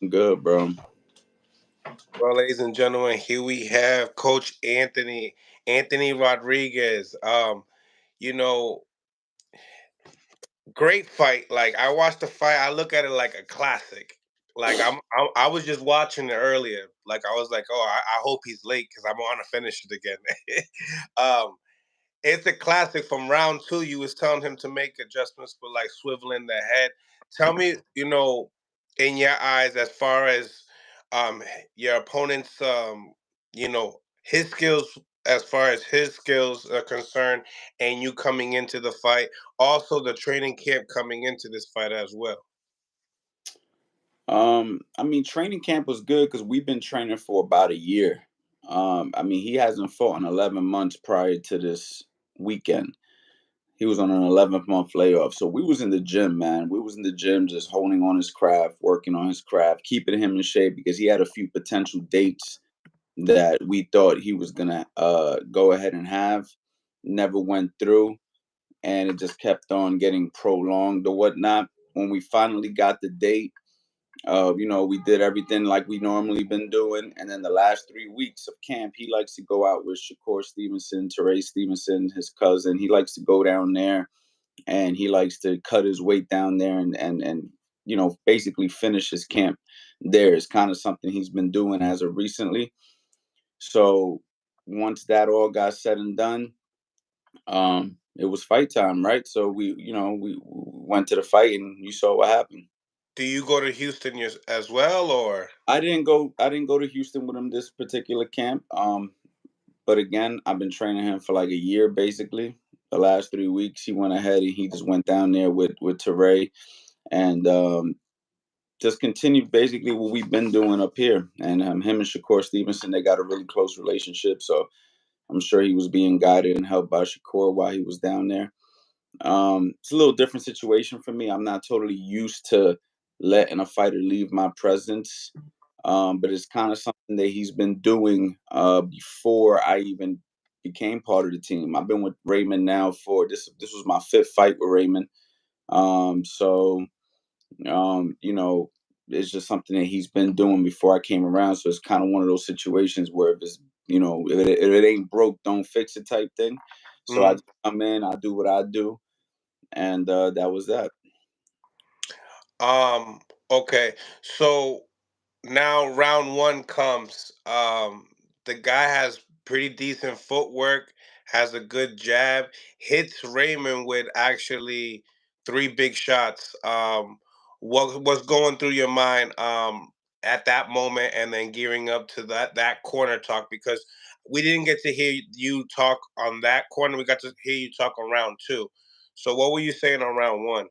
Good, bro. Well, ladies and gentlemen, here we have Coach Anthony Rodriguez. You know, great fight. Like I watched the fight, I look at it like a classic. Like I was just watching it earlier. Like I was like, oh, I hope he's late because I want to finish it again. um, it's a classic from round two. You was telling him to make adjustments for like swiveling the head. Tell me, in your eyes, as far as um your opponent's his skills, as far as his skills are concerned, and you coming into the fight, also the training camp coming into this fight as well. Training camp was good because we've been training for about a year. He hasn't fought in 11 months prior to this weekend. He was on an 11th month layoff. So we was in the gym, man. We was in the gym just honing on his craft, working on his craft, keeping him in shape because he had a few potential dates that we thought he was gonna go ahead and have. Never went through, and it just kept on getting prolonged or whatnot. When we finally got the date, we did everything like we normally been doing. And then the last 3 weeks of camp, he likes to go out with Shakur Stevenson, Teray Stevenson, his cousin. He likes to go down there and he likes to cut his weight down there and basically finish his camp there. Is kind of something he's been doing as of recently. So once that all got said and done, it was fight time, right? So we went to the fight and you saw what happened. Do you go to Houston as well, or? I didn't go to Houston with him this particular camp. But again, I've been training him for like a year basically. The last 3 weeks, he went ahead and he just went down there with Teray and just continued basically what we've been doing up here. And him and Shakur Stevenson, they got a really close relationship. So I'm sure he was being guided and helped by Shakur while he was down there. It's a little different situation for me. I'm not totally used to letting a fighter leave my presence, but it's kind of something that he's been doing before I even became part of the team. I've been with Raymond now for this. This was my fifth fight with Raymond. So it's just something that he's been doing before I came around. So it's kind of one of those situations where if it ain't broke, don't fix it type thing. So I just come in, I do what I do, and that was that. Um, okay. So now round one comes. The guy has pretty decent footwork, has a good jab, hits Raymond with actually three big shots. What was going through your mind at that moment, and then gearing up to that corner talk? Because we didn't get to hear you talk on that corner. We got to hear you talk on round two. So what were you saying on round one?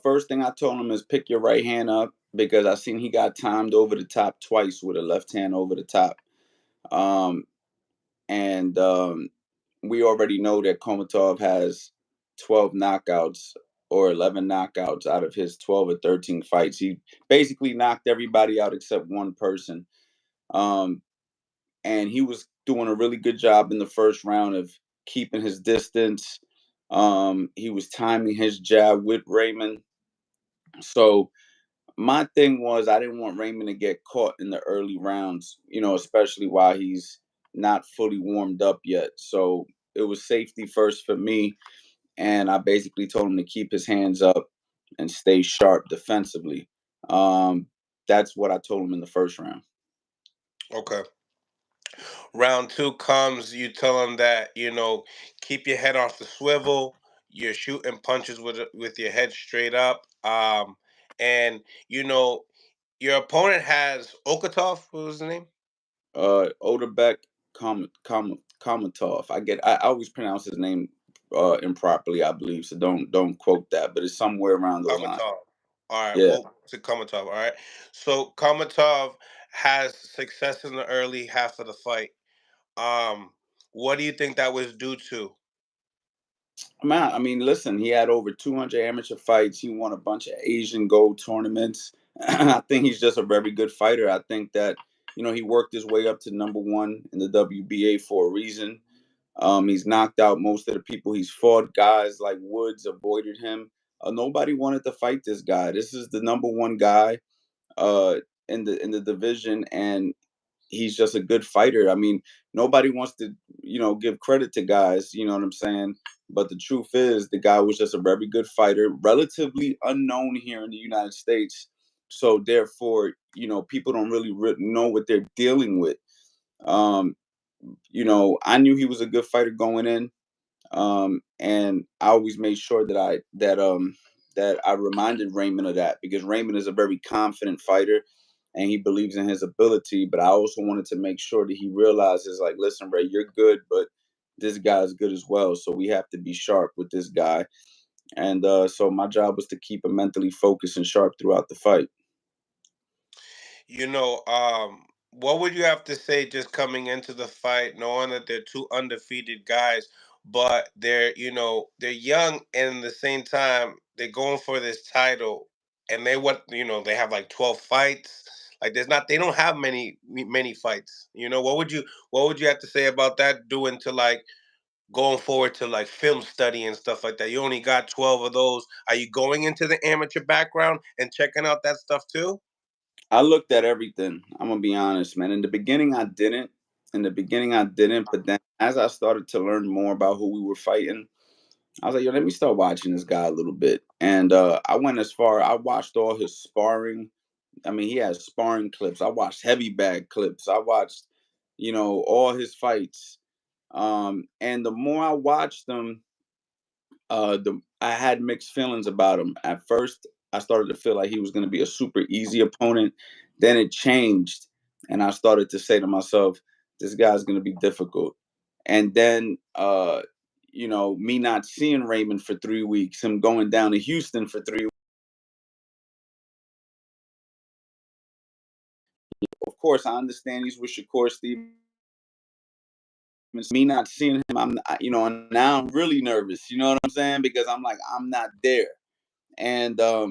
First thing I told him is pick your right hand up because I seen he got timed over the top twice with a left hand over the top. Um, and we already know that Komatov has 12 knockouts or 11 knockouts out of his 12 or 13 fights. He basically knocked everybody out except one person. Um, and he was doing a really good job in the first round of keeping his distance. He was timing his jab with Raymond. So my thing was I didn't want Raymond to get caught in the early rounds, especially while he's not fully warmed up yet. So it was safety first for me. And I basically told him to keep his hands up and stay sharp defensively. Um, that's what I told him in the first round. Okay. Round two comes, you tell them that keep your head off the swivel. You're shooting punches with your head straight up. And you know your opponent has Okatov. What was the name? Oderbek Komatov. I always pronounce his name improperly, I believe. So don't quote that, but it's somewhere around those lines. Komatov. All right. Yeah. Well, to Komatov. All right. So Komatov has success in the early half of the fight. Um, what do you think that was due to? Man, listen, he had over 200 amateur fights. He won a bunch of Asian gold tournaments. I think he's just a very good fighter. I think that, he worked his way up to number one in the WBA for a reason. He's knocked out most of the people he's fought. Guys like Woods avoided him. Nobody wanted to fight this guy. This is the number one guy. uh, in the division, and he's just a good fighter. I mean, nobody wants to, give credit to guys. You know what I'm saying? But the truth is, the guy was just a very good fighter, relatively unknown here in the United States. So therefore, people don't really know what they're dealing with. Um, I knew he was a good fighter going in, and I always made sure that I reminded Raymond of that, because Raymond is a very confident fighter and he believes in his ability. But I also wanted to make sure that he realizes, like, listen, Ray, you're good, but this guy's good as well. So we have to be sharp with this guy. And so my job was to keep him mentally focused and sharp throughout the fight. You know, what would you have to say just coming into the fight, knowing that they're two undefeated guys, but they're young, and at the same time they're going for this title, and they have like 12 fights. Like they don't have many fights. What would you have to say about that, doing to like going forward to like film study and stuff like that? You only got 12 of those. Are you going into the amateur background and checking out that stuff too? I looked at everything. I'm gonna be honest, man. In the beginning, I didn't. But then as I started to learn more about who we were fighting, I was like, yo, let me start watching this guy a little bit. And I went as far. I watched all his sparring. I mean, he has sparring clips. I watched heavy bag clips. I watched, all his fights. And the more I watched them, the I had mixed feelings about him. At first, I started to feel like he was going to be a super easy opponent. Then it changed, and I started to say to myself, "This guy's going to be difficult." And then, me not seeing Raymond for 3 weeks, him going down to Houston for 3 weeks. Of course, I understand he's with Shakur Stevens. Me not seeing him, and now I'm really nervous. You know what I'm saying? Because I'm like, I'm not there. And so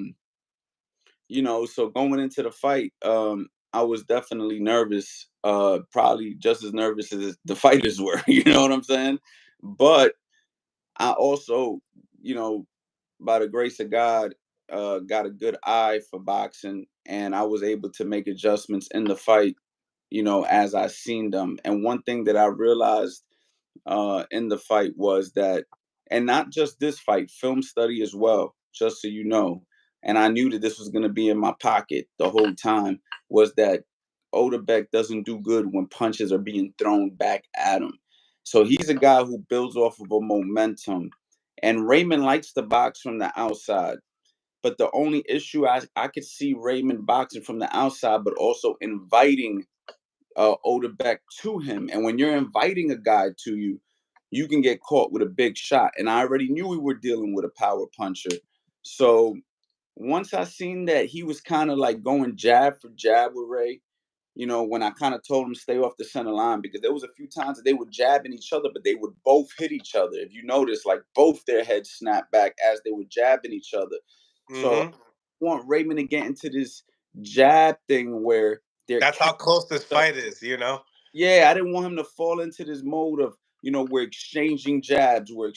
going into the fight, I was definitely nervous, probably just as nervous as the fighters were. You know what I'm saying? But I also, you know, by the grace of God, got a good eye for boxing, and I was able to make adjustments in the fight, as I seen them. And one thing that I realized in the fight was that, and not just this fight, film study as well, just so you know. And I knew that this was going to be in my pocket the whole time, was that Odebek doesn't do good when punches are being thrown back at him. So he's a guy who builds off of a momentum. And Raymond likes to box from the outside. But the only issue, I could see Raymond boxing from the outside, but also inviting Odebek to him. And when you're inviting a guy to you, you can get caught with a big shot. And I already knew we were dealing with a power puncher. So once I seen that he was kind of like going jab for jab with Ray, when I kind of told him stay off the center line, because there was a few times that they were jabbing each other, but they would both hit each other. If you notice, like both their heads snapped back as they were jabbing each other. So Hmm. I want Raymond to get into this jab thing where they're That's how close this fight is. yeah, I didn't want him to fall into this mode of, we're exchanging jabs, we're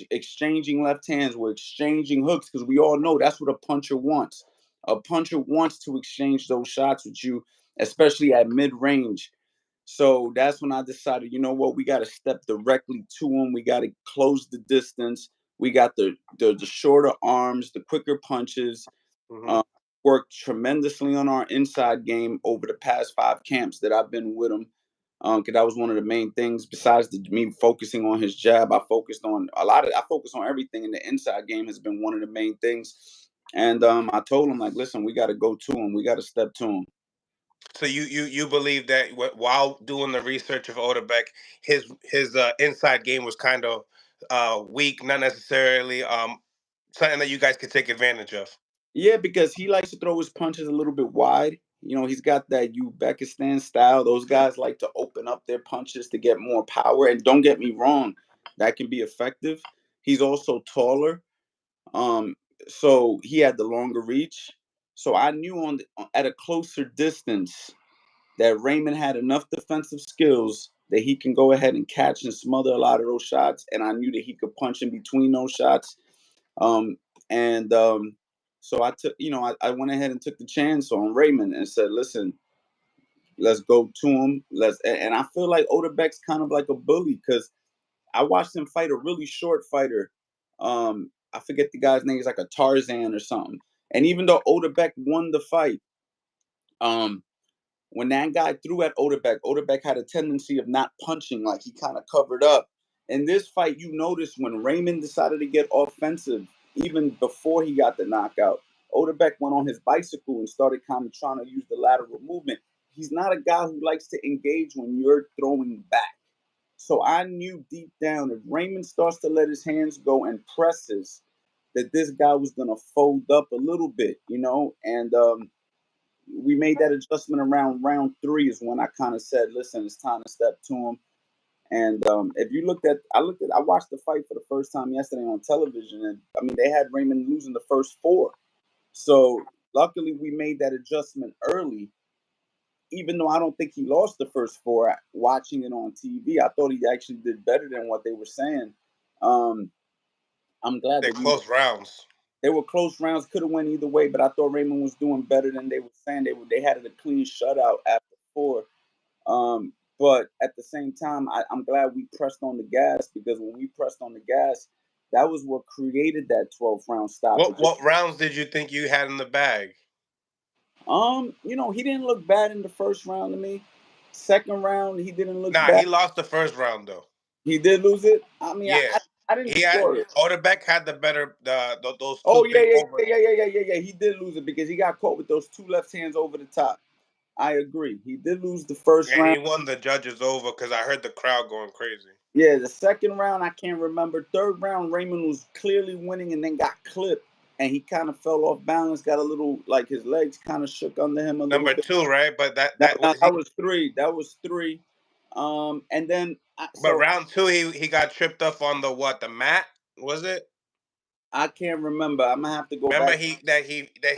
exchanging left hands, we're exchanging hooks, because we all know that's what a puncher wants. A puncher wants to exchange those shots with you, especially at mid range. So that's when I decided, you know what, we got to step directly to him. We got to close the distance. We got the shorter arms, the quicker punches. Hmm. Um, Worked tremendously on our inside game over the past 5 camps that I've been with him. Because that was one of the main things. Besides me focusing on his jab, I focused on everything, and the inside game has been one of the main things. And I told him, like, listen, we got to go to him. We got to step to him. So you believe that while doing the research of Odebek, his inside game was kind of weak, not necessarily something that you guys could take advantage of. Yeah, because he likes to throw his punches a little bit wide. He's got that Uzbekistan style. Those guys like to open up their punches to get more power. And don't get me wrong, that can be effective. He's also taller. Um, so he had the longer reach. So I knew at a closer distance that Raymond had enough defensive skills that he can go ahead and catch and smother a lot of those shots. And I knew that he could punch in between those shots. Um, and So I took, I went ahead and took the chance on Raymond and said, listen, let's go to him. And I feel like Odebeck's kind of like a bully because I watched him fight a really short fighter. I forget the guy's name. He's like a Tarzan or something. And even though Odebeck won the fight, um, when that guy threw at Odebeck had a tendency of not punching, like he kind of covered up. In this fight, you notice when Raymond decided to get offensive, even before he got the knockout, Odebeck went on his bicycle and started kind of trying to use the lateral movement. He's not a guy who likes to engage when you're throwing back. So I knew deep down if Raymond starts to let his hands go and presses, that this guy was gonna fold up a little bit, and we made that adjustment around round three is when I kind of said, listen, it's time to step to him. And if you I watched the fight for the first time yesterday on television, and I mean they had Raymond losing the first four. So luckily we made that adjustment early, even though I don't think he lost the first four. Watching it on TV, I thought he actually did better than what they were saying. Um, I'm glad They're that we close rounds. they were close rounds, could have went either way, but I thought Raymond was doing better than they were saying. They had it a clean shutout after four. But at the same time, I'm glad we pressed on the gas because when we pressed on the gas, that was what created that 12th round What stoppage. what rounds did you think you had in the bag? He didn't look bad in the first round to me. Second round, he didn't look Nah, bad. he lost the first round though. He did lose it. I mean, Yeah, I didn't he had score it. Odebeck had the better those Oh two yeah, big yeah, over, yeah, yeah, yeah, yeah, yeah, yeah. He did lose it because he got caught with those two left hands over the top. I agree. He did lose the first and round. he won the judges over because I heard the crowd going crazy. Yeah, the second round I can't remember. Third round Raymond was clearly winning and then got clipped and he kind of fell off balance. Got a little like his legs kind of shook under him a little Number bit. two, right? But that Now, that now was he. that was three. That was three. And then But so round two, he got tripped up on the mat. Was it? I can't remember. I'm gonna have to go Remember back.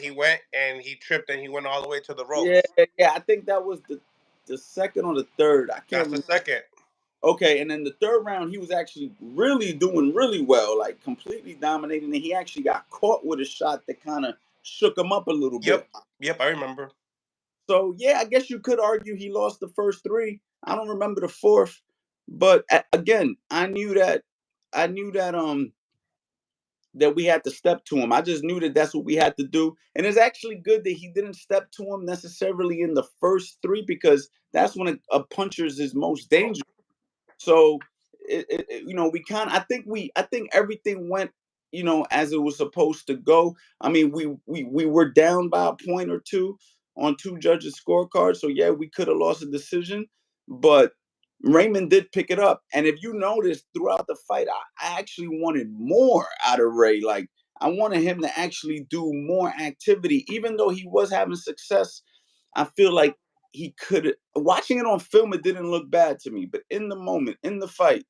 he went and he tripped and he went all the way to the Yeah, ropes. yeah. I think that was the second or the third. I can't That's the remember. second. Okay, and then the third round, he was actually really doing really well, like completely dominating. And he actually got caught with a shot that kind of shook him up a little bit. Yep, yep, I remember. So yeah, I guess you could argue he lost the first three. I don't remember the fourth, but again, I knew that we had to step to him. I just knew that that's what we had to do, and it's actually good that he didn't step to him necessarily in the first three because that's when a puncher's is most dangerous. So we kind of I think everything went as it was supposed to go. I mean, we were down by a point or two on two judges scorecards, so yeah, we could have lost a decision, but Raymond did pick it up. And if you notice throughout the fight, I actually wanted more out of Ray. Like I wanted him to actually do more activity, even though he was having success. I feel like he could watching it on film, it didn't look bad to me, but in the moment, in the fight,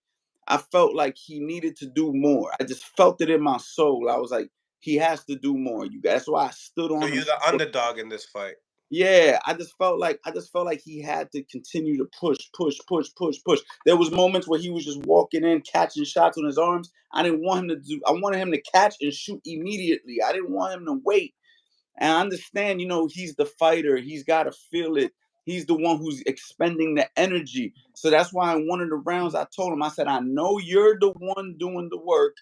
I felt like he needed to do more. I just felt it in my soul. I was like, he has to do more. You guys, that's why I stood So on him. you're the underdog in this fight. Yeah, I just felt like he had to continue to push, push, push, push, push. There was moments where he was just walking in, catching shots on his arms. I didn't want him to do. I wanted him to catch and shoot immediately. I didn't want him to wait. And I understand, he's the fighter. He's got to feel it. He's the one who's expending the energy. So that's why in one of the rounds, I told him, I said, I know you're the one doing the work,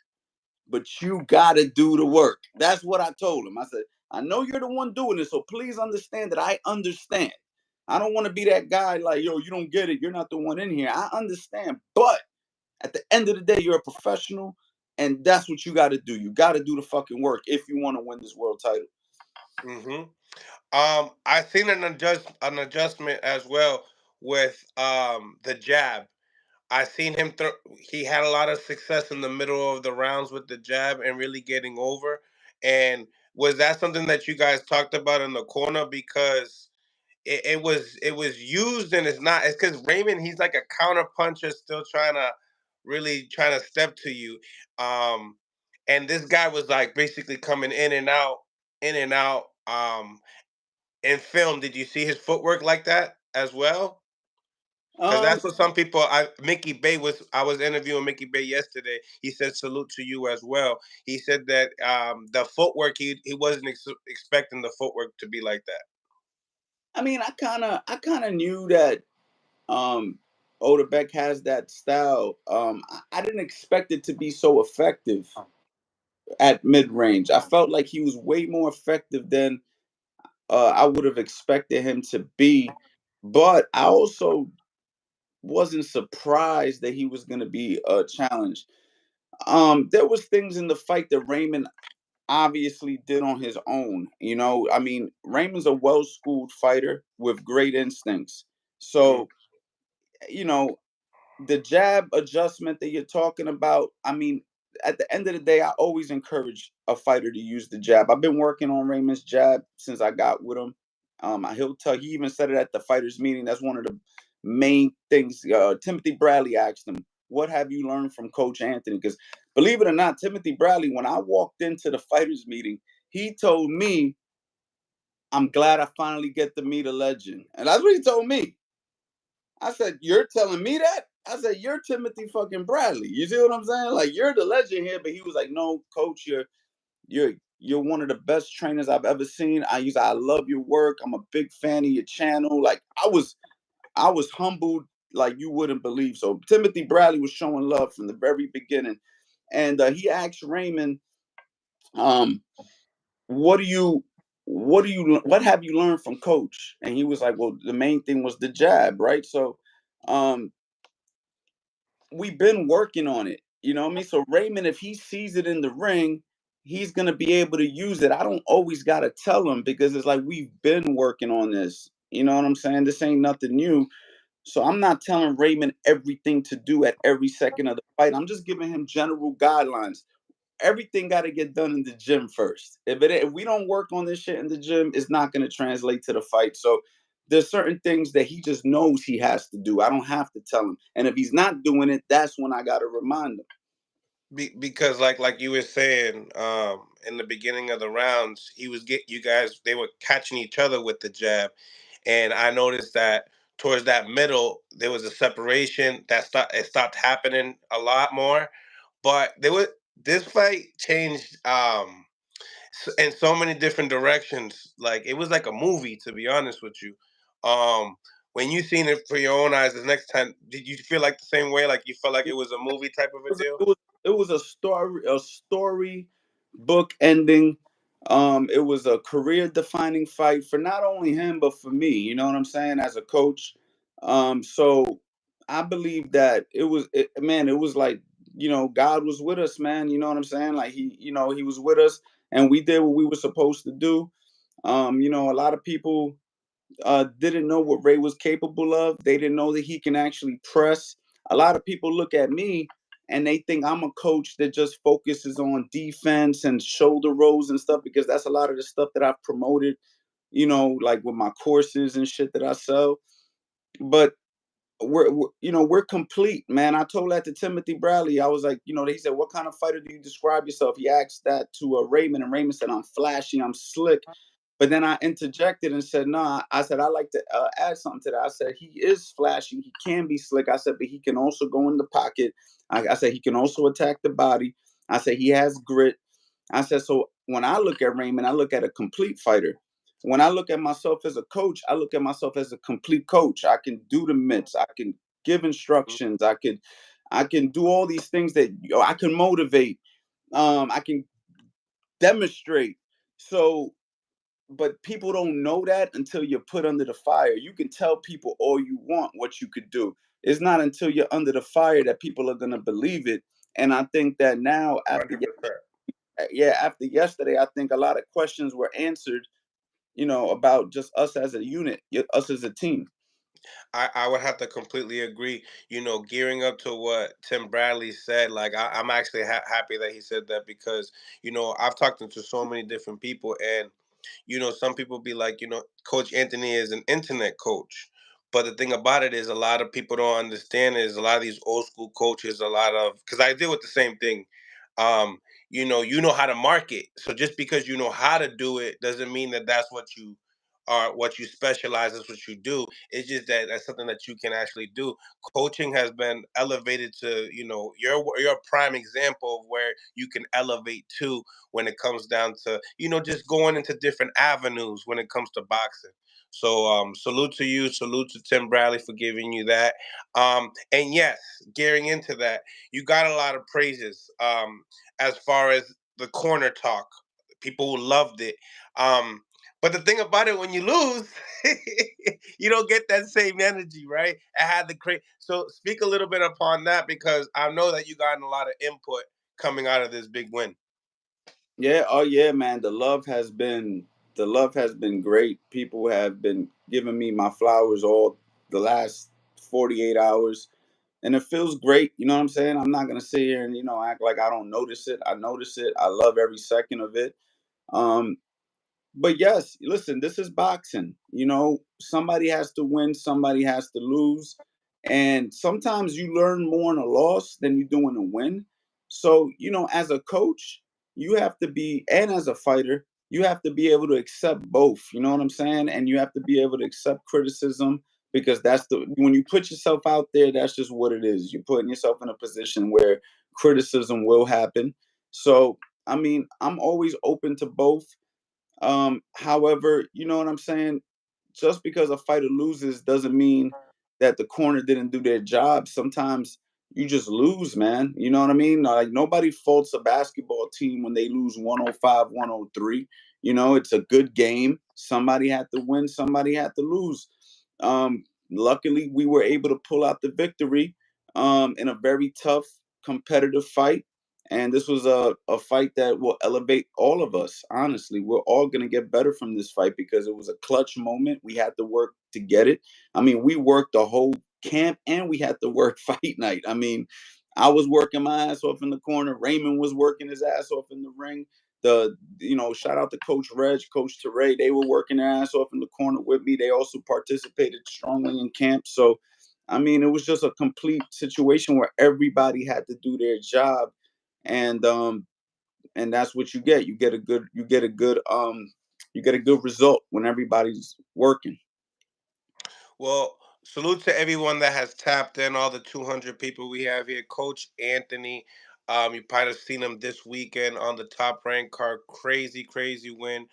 but you got to do the work. That's what I told him. I said, I know you're the one doing it. So please understand that I understand. I don't want to be that guy like, yo, you don't get it. You're not the one in here. I understand. But at the end of the day, you're a professional. And that's what you got to do. You got to do the fucking work if you want to win this world title. Hmm. I seen an adjustment as well with the jab. I seen him throw. He had a lot of success in the middle of the rounds with the jab and really getting over. And was that something that you guys talked about in the corner? Because it was used and it's not. It's because Raymond, he's like a counter puncher, still trying to step to you. Um, and this guy was like basically coming in and out, in and out. In film, did you see his footwork like that as well? Because Um, that's what some people. Mickey Bay was. I was interviewing Mickey Bay yesterday. He said salute to you as well. He said that the footwork he wasn't expecting the footwork to be like that. I mean, I kind of knew that um Odebeck has that style. I didn't expect it to be so effective at mid range. I felt like he was way more effective than I would have expected him to be. But I also wasn't surprised that he was going to be a challenge. There was things in the fight that Raymond obviously did on his own. I mean, Raymond's a well-schooled fighter with great instincts. Mhm. So, you know, the jab adjustment that you're talking about, I mean, at the end of the day, I always encourage a fighter to use the jab. I've been working on Raymond's jab since I got with him. He even said it at the fighters meeting. That's one of the main things. Timothy Bradley asked him, "What have you learned from Coach Anthony?" Because believe it or not, Timothy Bradley, when I walked into the fighters meeting, he told me, "I'm glad I finally get to meet a legend," and that's what he told me. I said, "You're telling me that?" I said, "You're Timothy fucking Bradley." You see what I'm saying? Like, you're the legend here. But he was like, "No, coach, you're one of the best trainers I've ever seen. I love your work. I'm a big fan of your channel." Like, I was humbled like you wouldn't believe. So Timothy Bradley was showing love from the very beginning. And he asked Raymond, um, what have you learned from coach? And he was like, "Well, the main thing was the jab, right?" So um we've been working on it. You know what I mean? So Raymond, if he sees it in the ring, he's gonna be able to use it. I don't always gotta tell him because it's like we've been working on this. You know what I'm saying? This ain't nothing new. So I'm not telling Raymond everything to do at every second of the fight. I'm just giving him general guidelines. Everything got to get done in the gym first. If we don't work on this shit in the gym, it's not going to translate to the fight. So there's certain things that he just knows he has to do. I don't have to tell him. And if he's not doing it, that's when I got to remind him. Because like you were saying, in the beginning of the rounds, he was get you guys they were catching each other with the jab, and I noticed that towards that middle there was a separation it stopped happening a lot more, but there was this fight changed in so many different directions. Like it was like a movie, to be honest with you. Um, when you seen it for your own eyes, the next time, did you feel like the same way? Like you felt like it was a movie type of a was a, deal? it was a story book ending. It was a career defining fight for not only him but for me. You know what I'm saying? As a coach, so I believe that man. It was like God was with us, man. You know what I'm saying? Like he was with us, and we did what we were supposed to do. A lot of people didn't know what Ray was capable of. They didn't know that he can actually press. A lot of people look at me and they think I'm a coach that just focuses on defense and shoulder rolls and stuff because that's a lot of the stuff that I've promoted, like with my courses and shit that I sell. But we're complete, man. I told that to Timothy Bradley. I was like, he said, "What kind of fighter do you describe yourself?" He asked that to Raymond, and Raymond said, "I'm flashy, I'm slick." But then I interjected and said, "No." I said, "I like to add something to that." I said, "He is flashy. He can be slick." I said, "But he can also go in the pocket." I said, "He can also attack the body." I said, "He has grit." I said, "So when I look at Raymond, I look at a complete fighter. When I look at myself as a coach, I look at myself as a complete coach. I can do the mitts. I can give instructions. I can do all these things that I can motivate. I can demonstrate." So but people don't know that until you're put under the fire. You can tell people all you want what you could do. It's not until you're under the fire that people are going to believe it. And I think that now Hundred percent. after yesterday, I think a lot of questions were answered, about just us as a unit, us as a team. I would have to completely agree. Gearing up to what Tim Bradley said, like I'm actually happy that he said that because I've talked to so many different people, and some people be like, Coach Anthony is an internet coach. But the thing about it is, a lot of people don't understand is a lot of these old school coaches, a lot of because I deal with the same thing. Um, you know how to market. So just because you know how to do it doesn't mean that that's what you are what you specialize, is what you do. It's just that that's something that you can actually do. Coaching has been elevated to, you're a prime example of where you can elevate to when it comes down to, just going into different avenues when it comes to boxing. So salute to you, salute to Tim Bradley for giving you that. And yes, gearing into that, you got a lot of praises as far as the corner talk. People loved it. Um, but the thing about it, when you lose, you don't get that same energy, right? I had the great. So speak a little bit upon that, because I know that you gotten a lot of input coming out of this big win. Yeah, oh yeah, man. The love has been great. People have been giving me my flowers all the last 48 hours. And it feels great. You know what I'm saying? I'm not gonna sit here and, act like I don't notice it. I notice it. I love every second of it. Um, but yes, listen, this is boxing. Somebody has to win, somebody has to lose. And sometimes you learn more in a loss than you do in a win. So, as a coach, you have to be, and as a fighter, you have to be able to accept both. You know what I'm saying? And you have to be able to accept criticism, because when you put yourself out there, that's just what it is. You're putting yourself in a position where criticism will happen. So, I mean, I'm always open to both. However, you know what I'm saying? Just because a fighter loses doesn't mean that the corner didn't do their job. Sometimes you just lose, man. You know what I mean? Like, nobody faults a basketball team when they lose 105, 103. It's a good game. Somebody had to win, somebody had to lose. Luckily, we were able to pull out the victory in a very tough, competitive fight. And this was a fight that will elevate all of us. Honestly, we're all going to get better from this fight because it was a clutch moment. We had to work to get it. I mean, we worked the whole camp and we had to work fight night. I mean, I was working my ass off in the corner. Raymond was working his ass off in the ring. Shout out to Coach Reg, Coach Teray. They were working their ass off in the corner with me. They also participated strongly in camp. So, I mean, it was just a complete situation where everybody had to do their job, and that's what you get. You get a good result when everybody's working. Well, salute to everyone that has tapped in, all the 200 people we have here. Coach Anthony, you might have seen him this weekend on the Top Rank card. Crazy, crazy win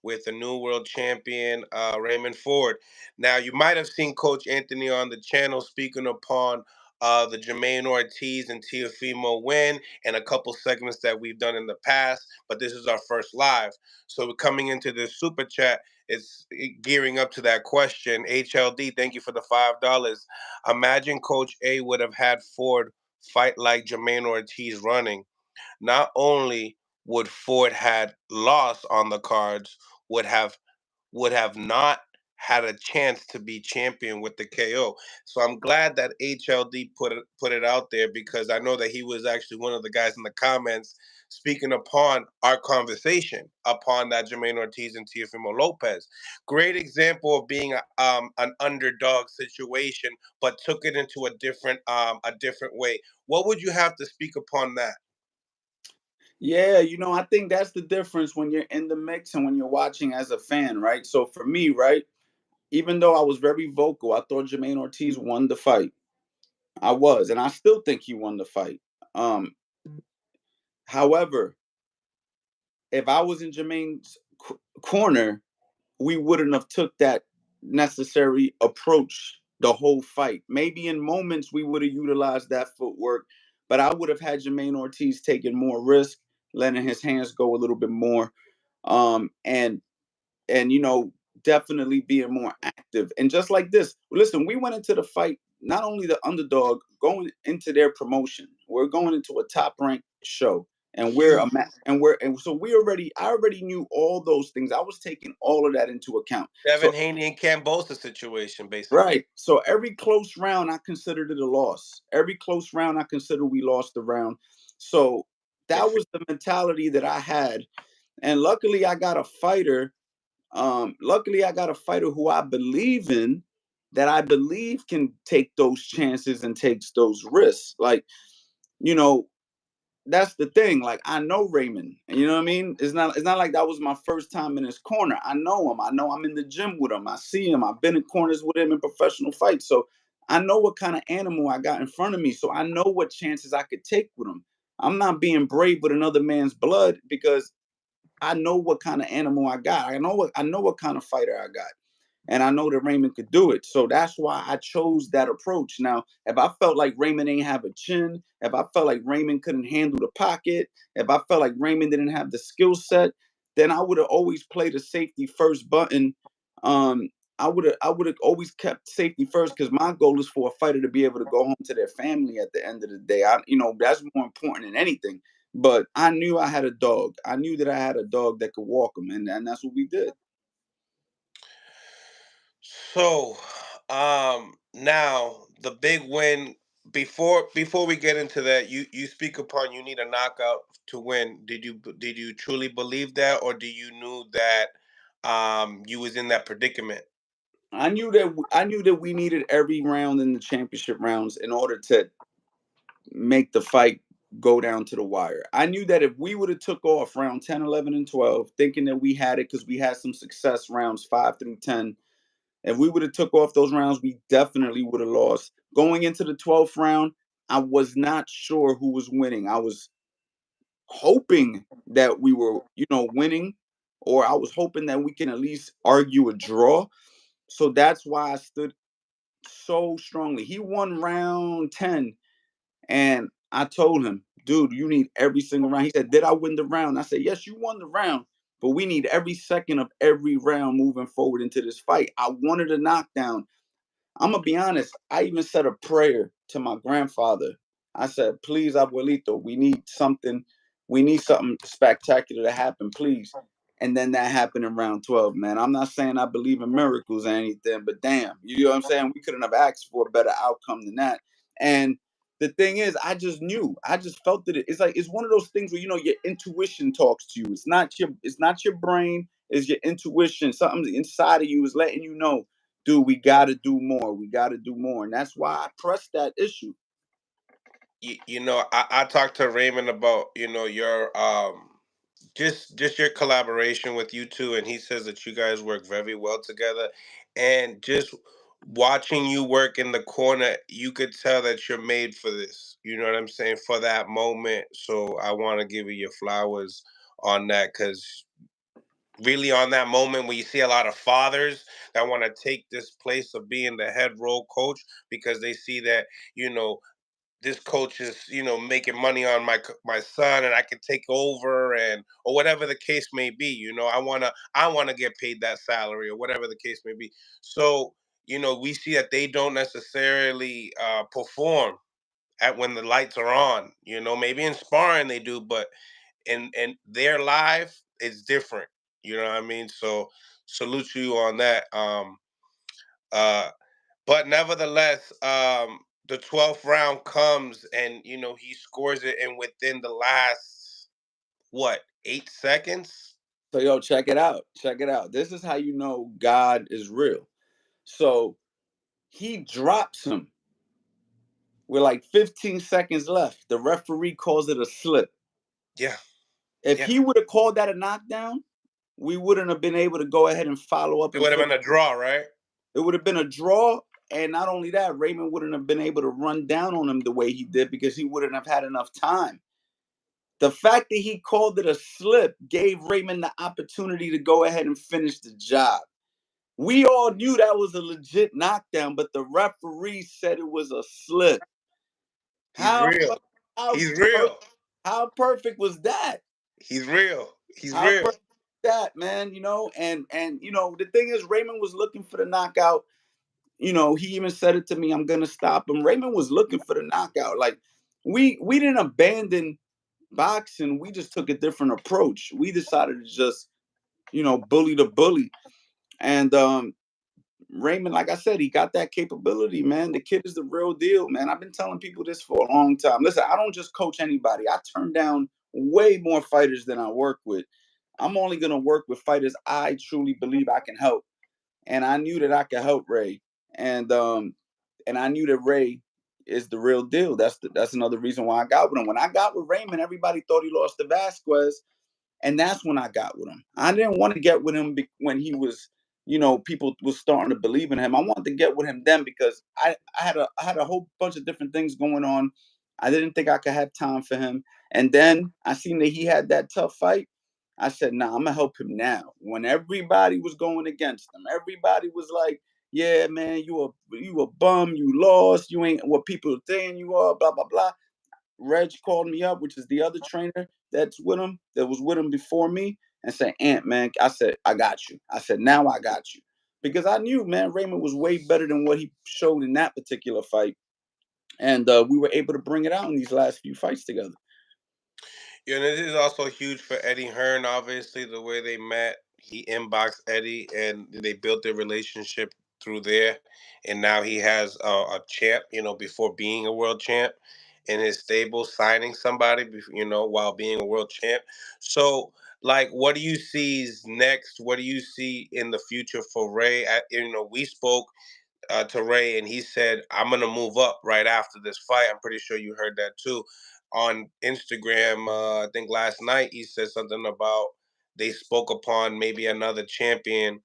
with the new world champion, Raymond Ford. Now, you might have seen Coach Anthony on the channel speaking upon the Jermaine Ortiz and Teofimo win and a couple segments that we've done in the past, but this is our first live. So we're coming into this super chat. It's gearing up to that question. HLD, thank you for the $5. Imagine Coach A would have had Ford fight like Jermaine Ortiz running. Not only would Ford had lost on the cards, would have not had a chance to be champion with the KO. So I'm glad that HLD put it out there, because I know that he was actually one of the guys in the comments speaking upon our conversation upon that Jermaine Ortiz and Teofimo Lopez. Great example of being an underdog situation, but took it into a different way. What would you have to speak upon that? Yeah, I think that's the difference when you're in the mix and when you're watching as a fan, right? So for me, right, even though I was very vocal, I thought Jermaine Ortiz won the fight. I was, and I still think he won the fight. Um, However, if I was in Jermaine's corner, we wouldn't have took that necessary approach the whole fight. Maybe in moments we would have utilized that footwork, but I would have had Jermaine Ortiz taking more risk, letting his hands go a little bit more, and definitely being more active. And just like this, listen, we went into the fight not only the underdog, going into their promotion. We're going into a top ranked show, and Huge. and so I already knew all those things. I was taking all of that into account. Devin So Haney and Cambosa situation, basically. right, so every close round I considered it a loss. Every close round I considered we lost the round. So that was the mentality that I had, and luckily I got a fighter who I believe in, that I believe can take those chances and takes those risks. Like, you know, that's the thing. Like, I know Raymond. You know what I mean? It's not like that was my first time in his corner. I know him. I know I'm in the gym with him. I see him. I've been in corners with him in professional fights. So I know what kind of animal I got in front of me. So I know what chances I could take with him. I'm not being brave with another man's blood because I know what kind of animal I got. I know what kind of fighter I got. And I know that Raymond could do it. So that's why I chose that approach. Now, if I felt like Raymond ain't have a chin, if I felt like Raymond couldn't handle the pocket, if I felt like Raymond didn't have the skill set, then I would have always played the safety first button. Um, I would have always kept safety first because my goal is for a fighter to be able to go home to their family at the end of the day. That's more important than anything. But I knew I had a dog. I knew that I had a dog that could walk him, and that's what we did. So, now the big win. Before we get into that, you speak upon you need a knockout to win. Did you truly believe that, or do you knew that you was in that predicament? I knew that we needed every round in the championship rounds in order to make the fight go down to the wire. I knew that if we would have took off round 10, 11, and 12, thinking that we had it because we had some success rounds 5 through 10, if we would have took off those rounds, we definitely would have lost. Going into the 12th round, I was not sure who was winning. I was hoping that we were, winning, or I was hoping that we can at least argue a draw. So that's why I stood so strongly. He won round 10, and I told him, dude, you need every single round. He said, did I win the round? I said, yes, you won the round, but we need every second of every round moving forward into this fight. I wanted a knockdown. I'm gonna be honest. I even said a prayer to my grandfather. I said, "Please, abuelito, we need something. We need something spectacular to happen, please." And then that happened in round 12. Man, I'm not saying I believe in miracles or anything, but damn, you know what I'm saying? We couldn't have asked for a better outcome than that. And the thing is, I just knew. I just felt that it's like it's one of those things where your intuition talks to you. It's not your brain. It's your intuition. Something inside of you is letting you know, dude, we got to do more. We got to do more. And that's why I pressed that issue. I talked to Raymond about your just your collaboration with you two, and he says that you guys work very well together, and just watching you work in the corner, you could tell that you're made for this. You know what I'm saying? For that moment. So I want to give you your flowers on that, because really on that moment when you see a lot of fathers that want to take this place of being the head role coach because they see that you know this coach is making money on my son, and I can take over, and or whatever the case may be. I want to get paid that salary, or whatever the case may be. So we see that they don't necessarily perform at when the lights are on. Maybe in sparring they do, but in their life it's different. You know what I mean? So salute to you on that. Uh but nevertheless, the 12th round comes, and he scores it, and within the last, what, 8 seconds? So, yo, check it out. Check it out. This is how you know God is real. So he drops him with like 15 seconds left. The referee calls it a slip. Yeah, If yeah. he would have called that a knockdown, we wouldn't have been able to go ahead and follow up It and would have finish. been a draw, right? It would have been a draw. And not only that, Raymond wouldn't have been able to run down on him the way he did because he wouldn't have had enough time. The fact that he called it a slip gave Raymond the opportunity to go ahead and finish the job. We all knew that was a legit knockdown, but the referee said it was a slip. He's How real. how He's per- real. how perfect was that? He's real. He's How real. perfect was that, man? And the thing is, Raymond was looking for the knockout. He even said it to me. I'm gonna stop him. Raymond was looking for the knockout. Like we didn't abandon boxing. We just took a different approach. We decided to just bully the bully. And Raymond, like I said, he got that capability, man. The kid is the real deal, man. I've been telling people this for a long time. Listen, I don't just coach anybody. I turn down way more fighters than I work with. I'm only gonna work with fighters I truly believe I can help. And I knew that I could help Ray. And I knew that Ray is the real deal. That's another reason why I got with him. When I got with Raymond, everybody thought he lost to Vasquez, and that's when I got with him. I didn't want to get with him when he was, people was starting to believe in him. I wanted to get with him then because I had a whole bunch of different things going on. I didn't think I could have time for him. And then I seen that he had that tough fight. I said, nah, I'm gonna help him now. When everybody was going against him, everybody was like, yeah, man, you a bum, you lost, you ain't what people are saying you are, blah, blah, blah. Reg called me up, which is the other trainer that was with him before me, and said, Ant, man, I said, I got you. I said, now I got you. Because I knew, man, Raymond was way better than what he showed in that particular fight. And we were able to bring it out in these last few fights together. Yeah, and this is also huge for Eddie Hearn, obviously, the way they met. He inboxed Eddie and they built their relationship through there. And now he has a champ, before being a world champ in his stable, signing somebody, while being a world champ. So, like, what do you see is next? What do you see in the future for Ray? We spoke to Ray, and he said, "I'm gonna move up right after this fight." I'm pretty sure you heard that too on Instagram. I think last night he said something about they spoke upon maybe another champion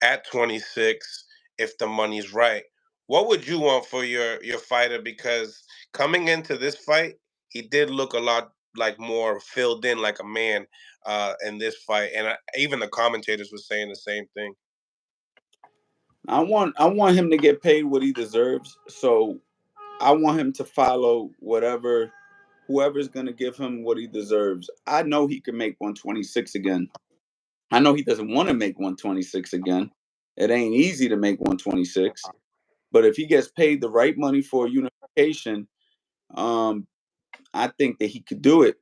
at 26 if the money's right. What would you want for your fighter? Because coming into this fight, he did look a lot like more filled in, like a man in this fight, and even the commentators were saying the same thing. I want him to get paid what he deserves. So I want him to follow whoever's gonna give him what he deserves. I know he can make 126 again. I know he doesn't want to make 126 again. It ain't easy to make 126. But if he gets paid the right money for unification, um, I think that he could do it.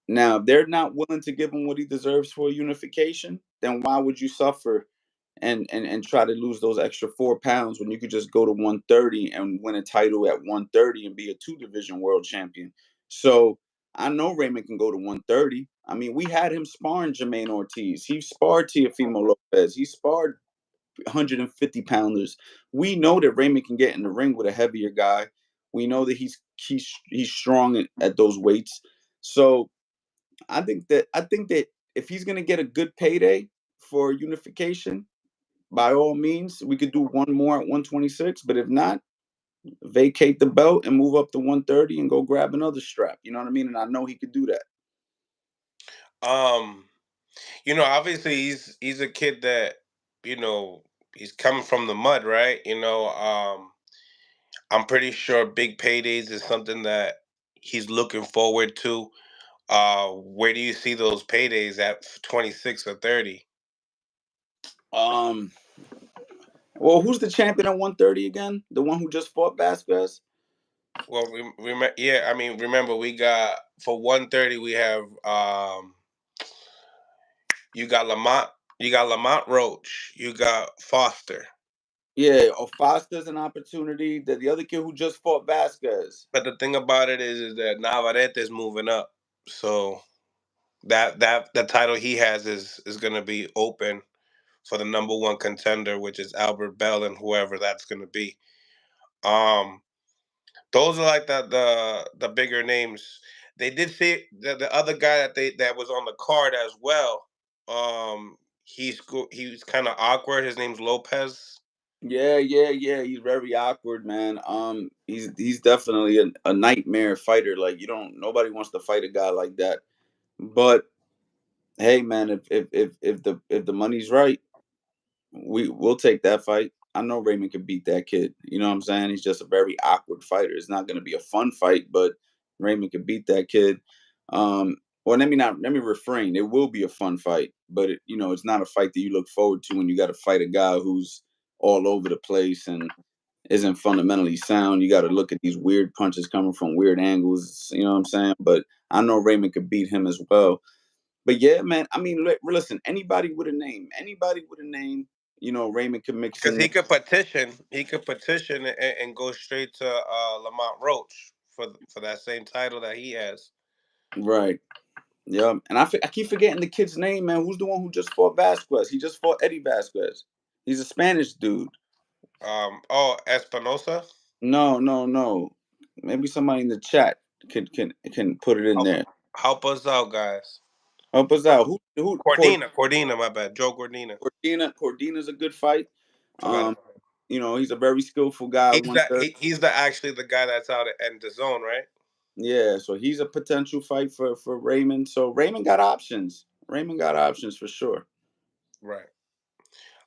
Now, if they're not willing to give him what he deserves for unification, then why would you suffer and try to lose those extra 4 pounds when you could just go to 130 and win a title at 130 and be a two-division world champion? So I know Raymond can go to 130. I mean, we had him sparring Jermaine Ortiz. He sparred Teofimo Lopez. He sparred 150 pounders. We know that Raymond can get in the ring with a heavier guy. We know that he's strong at those weights. So I think that if he's gonna get a good payday for unification, by all means, we could do one more at 126. But if not, vacate the belt and move up to 130 and go grab another strap. You know what I mean? And I know he could do that. Um, obviously he's a kid that you know he's coming from the mud, right? I'm pretty sure big paydays is something that he's looking forward to. Where do you see those paydays at 26 or 30? Um, well, who's the champion at 130 again? The one who just fought Vasquez? Well, yeah, I mean, remember we got for 130 we have you got Lamont Roach, you got Foster. Yeah, or Foster's an opportunity. The other kid who just fought Vasquez. But the thing about it is that Navarrete is moving up, so that the title he has is going to be open for the number one contender, which is Albert Bell and whoever that's going to be. Um, those are like the bigger names. They did say the other guy that was on the card as well. He's kind of awkward. His name's Lopez. Yeah, yeah, yeah. He's very awkward, man. He's definitely a nightmare fighter. Like nobody wants to fight a guy like that. But hey, man, if the money's right, we'll take that fight. I know Raymond can beat that kid. You know what I'm saying? He's just a very awkward fighter. It's not going to be a fun fight, but Raymond can beat that kid. Well, let me refrain. It will be a fun fight, but it's not a fight that you look forward to when you got to fight a guy who's all over the place and isn't fundamentally sound. You got to look at these weird punches coming from weird angles. You know what I'm saying? But I know Raymond could beat him as well. But yeah, man. I mean, listen. Anybody with a name. Raymond could mix Because in there. he could petition and go straight to Lamont Roach for that same title that he has. Right. Yeah. And I keep forgetting the kid's name, man. Who's the one who just fought Vasquez? He just fought Eddie Vasquez. He's a Spanish dude. Espinosa. No, no, no. Maybe somebody in the chat can put it in Help, there. help us out, guys. Help us out. Who Cordina, my bad. Joe Cordina. Cordina's a good fight. Forgot Um, about him. he's a very skillful guy. He's the actually the guy that's out in the zone, right? Yeah, so he's a potential fight for Raymond. So Raymond got options. Raymond got options for sure. Right.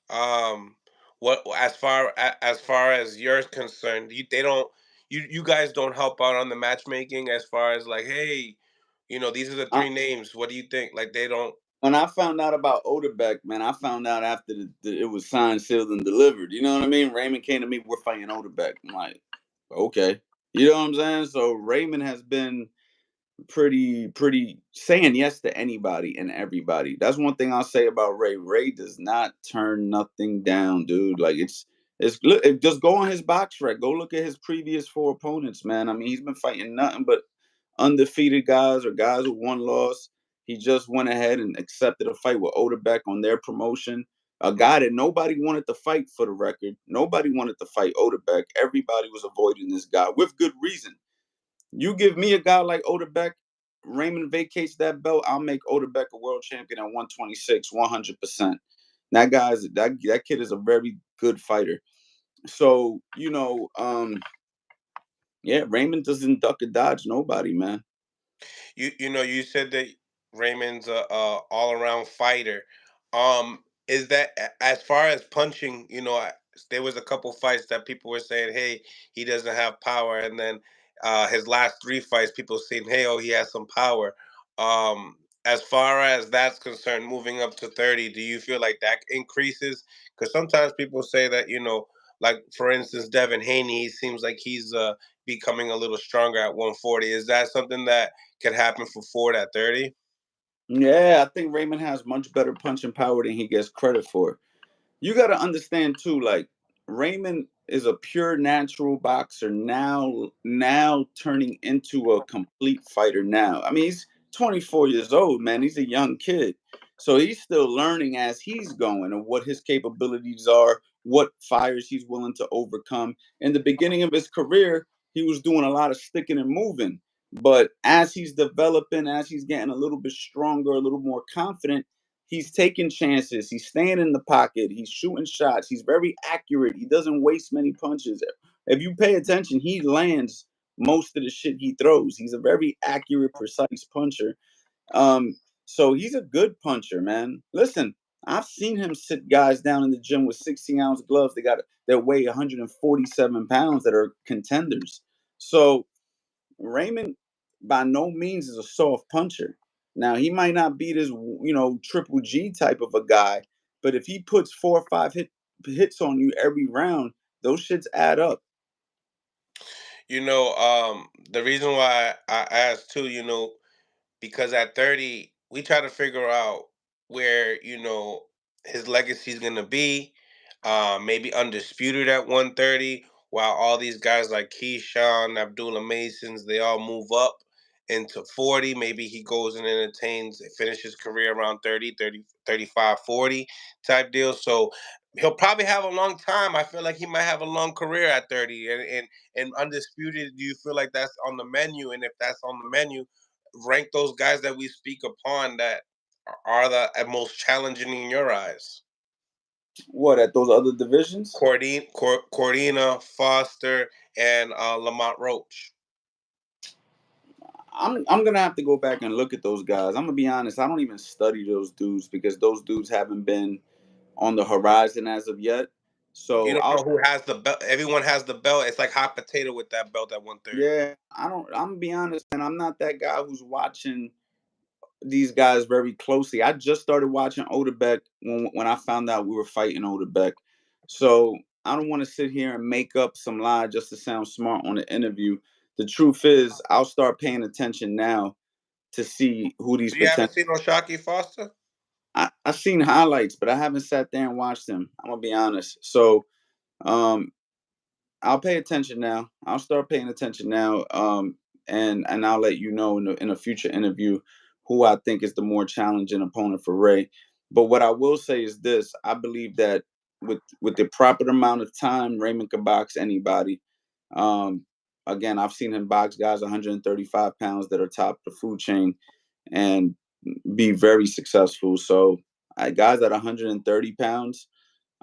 Um, what as far as you're concerned, they don't you guys don't help out on the matchmaking as far as like, hey, these are the I, three names. What do you think? Like they don't. when I found out about Odebeck, man, I found out after it was signed, sealed, and delivered. You know what I mean? Raymond came to me, we're fighting Odebeck. I'm like, okay. You know what I'm saying? So Raymond has been pretty saying yes to anybody and everybody. That's one thing I'll say about Ray. Ray does not turn nothing down, dude. Like just go on his box rec. Go look at his previous four opponents, man. I mean, he's been fighting nothing but undefeated guys or guys with one loss. He just went ahead and accepted a fight with Odebeck on their promotion. A guy that nobody wanted to fight, for the record. Nobody wanted to fight Odebeck. Everybody was avoiding this guy with good reason. You give me a guy like Odebeck, Raymond vacates that belt, I'll make Odebeck a world champion at 126, 100%. That kid is a very good fighter. So, yeah, Raymond doesn't duck or dodge nobody, man. You said that Raymond's a all around fighter. Is that as far as punching? There was a couple fights that people were saying, "Hey, he doesn't have power," and then his last three fights, people saying, "Hey, oh, he has some power." As far as that's concerned, moving up to 30, do you feel like that increases? Because sometimes people say that like for instance, Devin Haney, he seems like he's becoming a little stronger at 140. Is that something that can happen for Ford at 30? Yeah, I think Raymond has much better punching power than he gets credit for. You got to understand too, like Raymond is a pure natural boxer now turning into a complete fighter now. I mean, he's 24 years old, man. He's a young kid. So he's still learning as he's going and what his capabilities are, what fires he's willing to overcome. In the beginning of his career, he was doing a lot of sticking and moving. But as he's developing, as he's getting a little bit stronger, a little more confident, he's taking chances. He's staying in the pocket. He's shooting shots. He's very accurate. He doesn't waste many punches. If you pay attention, he lands most of the shit he throws. He's a very accurate, precise puncher. Um, so he's a good puncher, man. Listen, I've seen him sit guys down in the gym with 16-ounce gloves. That weigh 147 pounds that are contenders. So Raymond by no means is a soft puncher. Now he might not be this, triple G type of a guy, but if he puts 4 or 5 hits on you every round, those shits add up. The reason why I asked too, because at 30, we try to figure out where, his legacy is going to be. Maybe undisputed at 130, while all these guys like Keyshawn, Abdullah Masons, they all move up into 40. Maybe he goes and entertains, finishes his career around 30, 30, 35, 40 type deal. So he'll probably have a long time. I feel like he might have a long career at 30. And undisputed, do you feel like that's on the menu? And if that's on the menu, rank those guys that we speak upon that are the most challenging in your eyes. What, at those other divisions? Cordina, Foster, and Lamont Roach. I'm gonna have to go back and look at those guys. I'm gonna be honest. I don't even study those dudes because those dudes haven't been on the horizon as of yet. You So don't I'll know who has the belt. Everyone has the belt. It's like hot potato with that belt at 130. yeah. I don't. I'm gonna be honest, and I'm not that guy who's watching these guys very closely. I just started watching Odebeck when I found out we were fighting Odebeck. So I don't want to sit here and make up some lie just to sound smart on the interview. The truth is, I'll start paying attention now to see who these You haven't potential. seen Oshaki Foster? I've seen highlights, but I haven't sat there and watched them. I'm gonna be honest. So um, I'll pay attention now. I'll start paying attention now, and I'll let you know in a future interview who I think is the more challenging opponent for Ray. But what I will say is this: I believe that with the proper amount of time, Raymond can box anybody. Um, again, I've seen him box guys 135 pounds that are top the food chain and be very successful. So, guys at 130 pounds,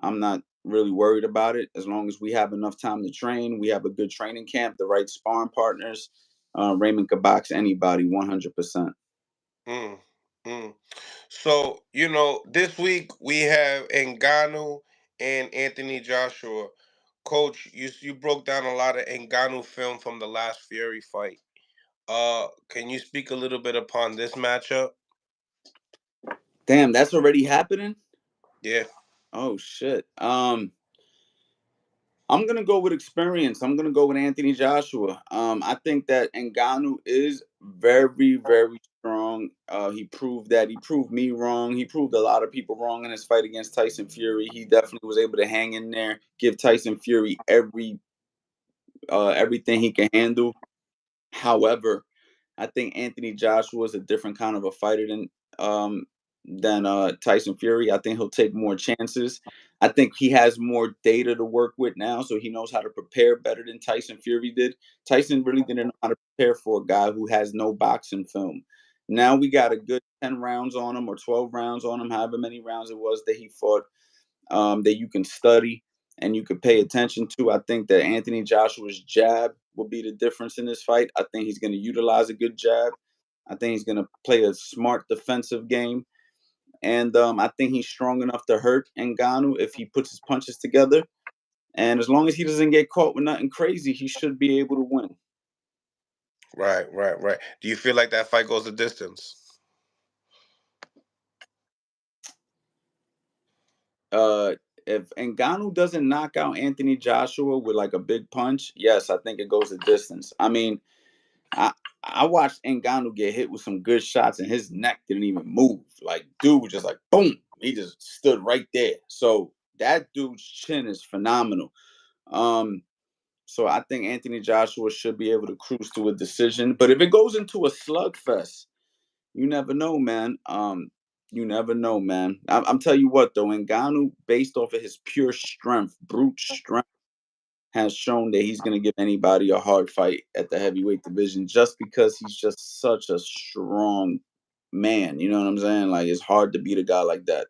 I'm not really worried about it as long as we have enough time to train. We have a good training camp, the right sparring partners. Raymond could box anybody 100%. Mm, mm. So, this week we have Ngannou and Anthony Joshua. Coach, you broke down a lot of Ngannou film from the last Fury fight. Can you speak a little bit upon this matchup? Damn, that's already happening? Yeah. Oh shit. I'm gonna go with experience. I'm gonna go with Anthony Joshua. I think that Ngannou is very, very strong. He proved that. He proved me wrong. He proved a lot of people wrong in his fight against Tyson Fury. He definitely was able to hang in there, give Tyson Fury everything he can handle. However, I think Anthony Joshua is a different kind of a fighter um than Tyson Fury. I think he'll take more chances. I think he has more data to work with now, so he knows how to prepare better than Tyson Fury did. Tyson really didn't know how to prepare for a guy who has no boxing film. Now we got a good 10 rounds on him or 12 rounds on him, however many rounds it was that he fought, that you can study and you can pay attention to. I think that Anthony Joshua's jab will be the difference in this fight. I think he's going to utilize a good jab. I think he's going to play a smart defensive game. And I think he's strong enough to hurt Ngannou if he puts his punches together. And as long as he doesn't get caught with nothing crazy, he should be able to win. Right, right, right. Do you feel like that fight goes the distance? Uh, if Ngannou doesn't knock out Anthony Joshua with like a big punch, yes, I think it goes the distance. I mean, I I watched Ngannou get hit with some good shots, and his neck didn't even move. Like, dude was just like boom, he just stood right there. So that dude's chin is phenomenal. Um, so I think Anthony Joshua should be able to cruise to a decision. But if it goes into a slugfest, you never know, man. You never know, man. I'm telling you what though, Ngannou, based off of his pure strength, brute strength, has shown that he's going to give anybody a hard fight at the heavyweight division just because he's just such a strong man. You know what I'm saying? Like, it's hard to beat a guy like that.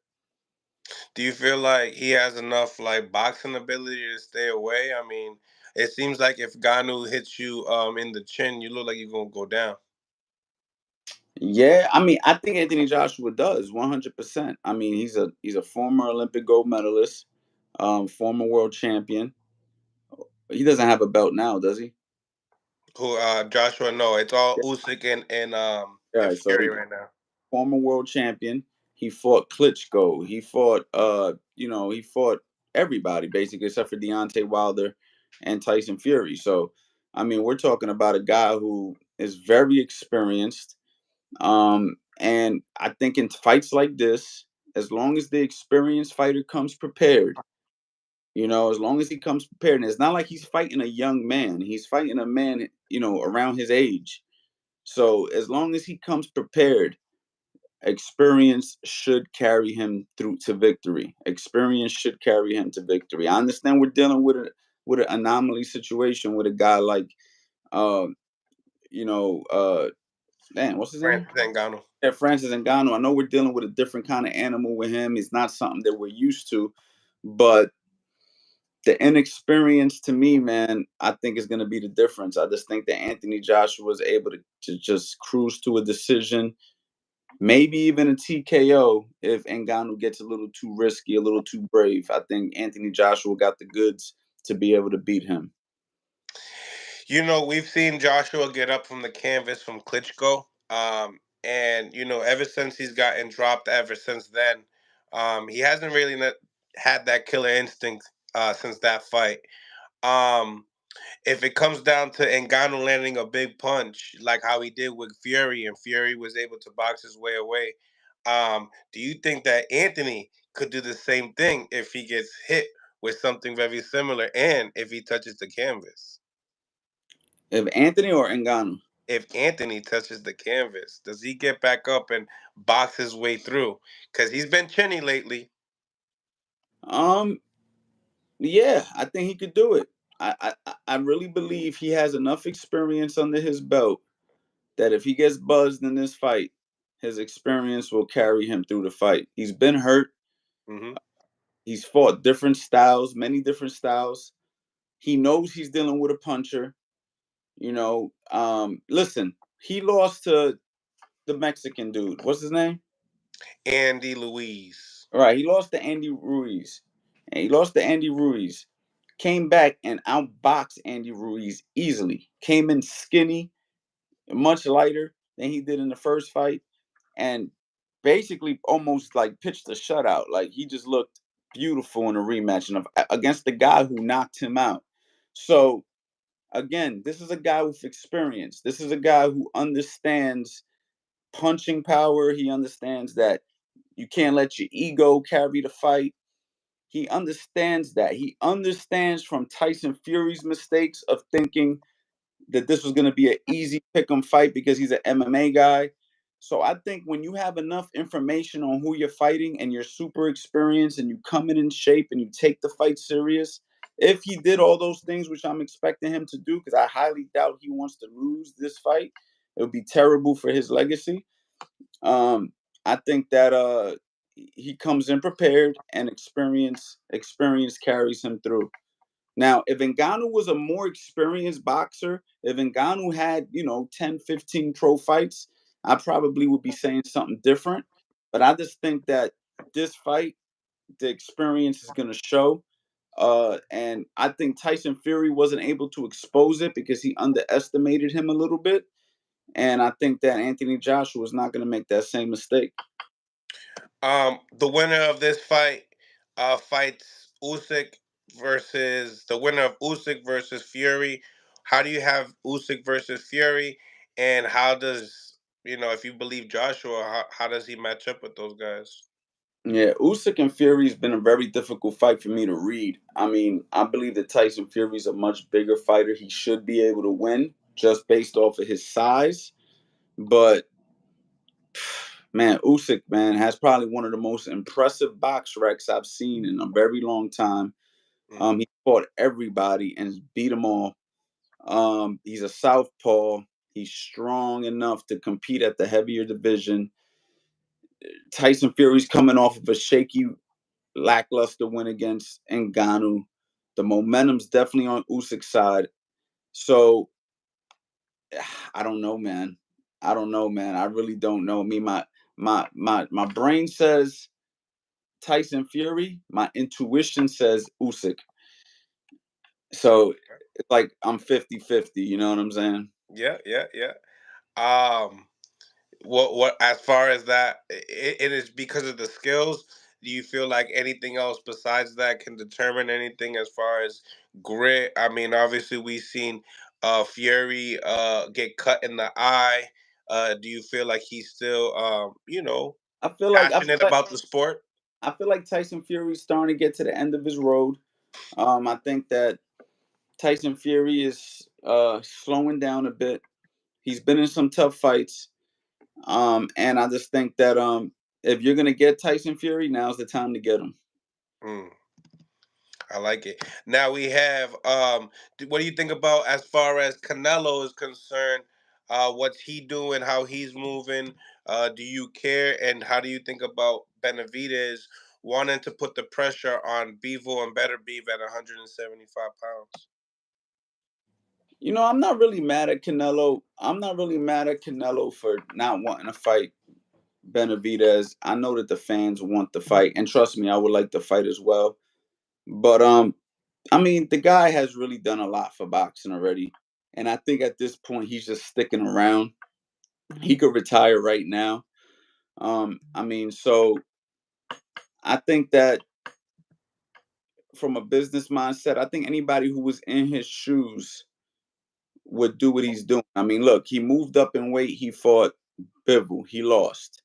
Do you feel like he has enough like boxing ability to stay away? I mean, it seems like if Ganu hits you in the chin, you look like you're gonna go down. Yeah, I mean, I think Anthony Joshua does 100%. I mean, he's a former Olympic gold medalist, former world champion. He doesn't have a belt now, does he? Who Joshua? No, it's all Usyk and Yeah, and so Fury he right now. former world champion. He fought Klitschko. He fought he fought everybody basically except for Deontay Wilder and Tyson Fury. So I mean, we're talking about a guy who is very experienced. And I think in fights like this, as long as the experienced fighter comes prepared, as long as he comes prepared, and it's not like he's fighting a young man. He's fighting a man, around his age. So as long as he comes prepared, experience should carry him through to victory. Experience should carry him to victory. I understand we're dealing with an anomaly situation with a guy like uh you know damn, what's his name? Francis Ngannou. Yeah, Francis Ngannou. I know we're dealing with a different kind of animal with him. It's not something that we're used to, but the inexperience to me, man, I think is going to be the difference. I just think that Anthony Joshua was able to just cruise to a decision, maybe even a TKO if Ngannou gets a little too risky, a little too brave. I think Anthony Joshua got the goods to be able to beat him. We've seen Joshua get up from the canvas from Klitschko, and ever since he's gotten dropped, ever since then, he hasn't really had that killer instinct since that fight. Um, if it comes down to Ngannou landing a big punch like how he did with Fury, and Fury was able to box his way away, do you think that Anthony could do the same thing if he gets hit with something very similar and if he touches the canvas? If Anthony or Ngannou? If Anthony touches the canvas, does he get back up and box his way through? Because he's been chinny lately. Um, yeah, I think he could do it. I really believe he has enough experience under his belt that if he gets buzzed in this fight, his experience will carry him through the fight. He's been hurt. Hmm. He's fought different styles, many different styles. He knows he's dealing with a puncher. Listen, he lost to the Mexican dude. What's his name? Andy Louise. All right, he lost to Andy Ruiz. And he lost to Andy Ruiz. Came back and outboxed Andy Ruiz easily. Came in skinny, much lighter than he did in the first fight, and basically almost like pitched a shutout. Like he just looked beautiful in a rematch and against the guy who knocked him out. So again, this is a guy with experience. This is a guy who understands punching power. He understands that you can't let your ego carry the fight. He understands that. He understands from Tyson Fury's mistakes of thinking that this was going to be an easy pick 'em fight because he's an MMA guy. So I think when you have enough information on who you're fighting and you're super experienced and you come in shape and you take the fight serious, if he did all those things, which I'm expecting him to do, because I highly doubt he wants to lose this fight, it would be terrible for his legacy. Um, I think that he comes in prepared and experience carries him through. Now, if Ngannou was a more experienced boxer, if Ngannou had, 10, 15 pro fights, I probably would be saying something different. But I just think that this fight, the experience is going to show. And I think Tyson Fury wasn't able to expose it because he underestimated him a little bit. And I think that Anthony Joshua is not going to make that same mistake. The winner of this fight fights Usyk versus the winner of Usyk versus Fury. How do you have Usyk versus Fury, and how does if you believe Joshua, how does he match up with those guys? Yeah, Usyk and Fury has been a very difficult fight for me to read. I mean, I believe that Tyson Fury is a much bigger fighter. He should be able to win just based off of his size. But man, Usyk, man, has probably one of the most impressive box recs I've seen in a very long time. Mm. He fought everybody and beat them all. He's a southpaw. He's strong enough to compete at the heavier division. Tyson Fury's coming off of a shaky, lackluster win against Ngannou. The momentum's definitely on Usyk's side. So I don't know, man. I don't know, man. I really don't know. Me, my brain says Tyson Fury. My intuition says Usyk. So it's like I'm 50-50, you know what I'm saying? Yeah, yeah, yeah. Um, what as far as that, it is because of the skills. Do you feel like anything else besides that can determine anything as far as grit? I mean, obviously we've seen Fury get cut in the eye. Do you feel like he's still I feel like I feel passionate like about the sport? I feel like Tyson Fury's starting to get to the end of his road. I think that Tyson Fury is slowing down a bit. He's been in some tough fights. And I just think that if you're gonna get Tyson Fury, now's the time to get him. Mm. I like it. Now we have what do you think about as far as Canelo is concerned? What's he doing? How he's moving? Do you care? And how do you think about Benavidez wanting to put the pressure on Bevo and Better Beef at 175 pounds? I'm not really mad at Canelo. I'm not really mad at Canelo for not wanting to fight Benavidez. I know that the fans want the fight, and trust me, I would like the fight as well. But I mean, the guy has really done a lot for boxing already, and I think at this point he's just sticking around. He could retire right now. I mean, so I think that from a business mindset, I think anybody who was in his shoes would do what he's doing. I mean, look, he moved up in weight. He fought Bivol. He lost.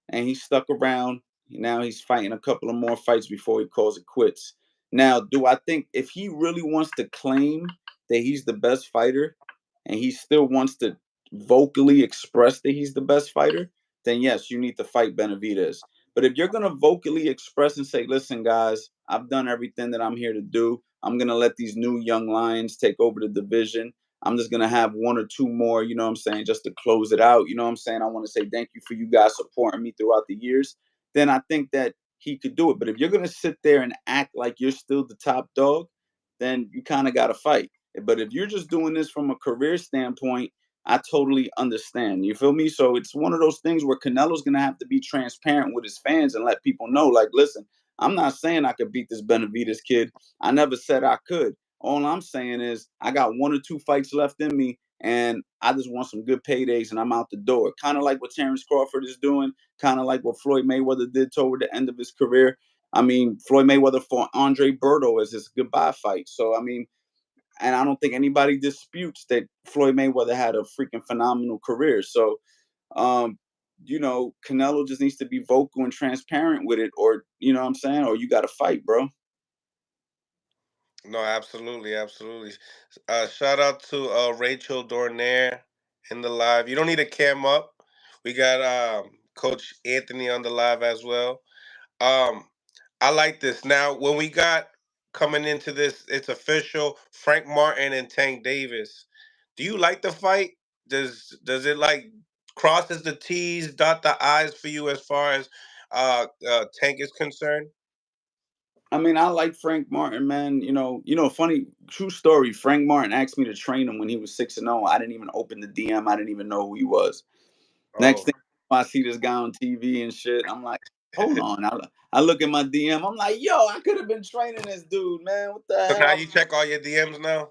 And he stuck around. Now he's fighting a couple of more fights before he calls it quits. Now, do I think if he really wants to claim that he's the best fighter and he still wants to vocally express that he's the best fighter, then yes, you need to fight Benavidez. But if you're going to vocally express and say, listen, guys, I've done everything that I'm here to do, I'm gonna let these new young lions take over the division. I'm just gonna have one or two more, you know what I'm saying, just to close it out. You know what I'm saying? I want to say thank you for you guys supporting me throughout the years. Then I think that he could do it. But if you're gonna sit there and act like you're still the top dog, then you kind of gotta fight. But if you're just doing this from a career standpoint, I totally understand. You feel me? So it's one of those things where Canelo's gonna have to be transparent with his fans and let people know, like, listen, I'm not saying I could beat this Benavidez kid. I never said I could. All I'm saying is I got one or two fights left in me, and I just want some good paydays, and I'm out the door. Kind of like what Terrence Crawford is doing, kind of like what Floyd Mayweather did toward the end of his career. I mean, Floyd Mayweather fought Andre Berto as his goodbye fight. So, I mean, and I don't think anybody disputes that Floyd Mayweather had a freaking phenomenal career. So, um, Canelo just needs to be vocal and transparent with it, or you know what I'm saying, or you got to fight, bro. No, absolutely, absolutely. Shout out to Rachel Dornaire in the live. You don't need a cam up. We got Coach Anthony on the live as well. Um, I like this. Now, when we got coming into this, it's official. Frank Martin and Tank Davis. Do you like the fight? Does it like crosses the T's, dot the I's for you as far as Tank is concerned? I mean, I like Frank Martin, man. Funny true story. Frank Martin asked me to train him when he was 6-0. I didn't even open the DM. I didn't even know who he was. Next Oh, thing I see this guy on TV and shit, I'm like, hold on. I look at my DM. I'm like, yo, I could have been training this dude, man. What the so now hell? you check all your DMs now.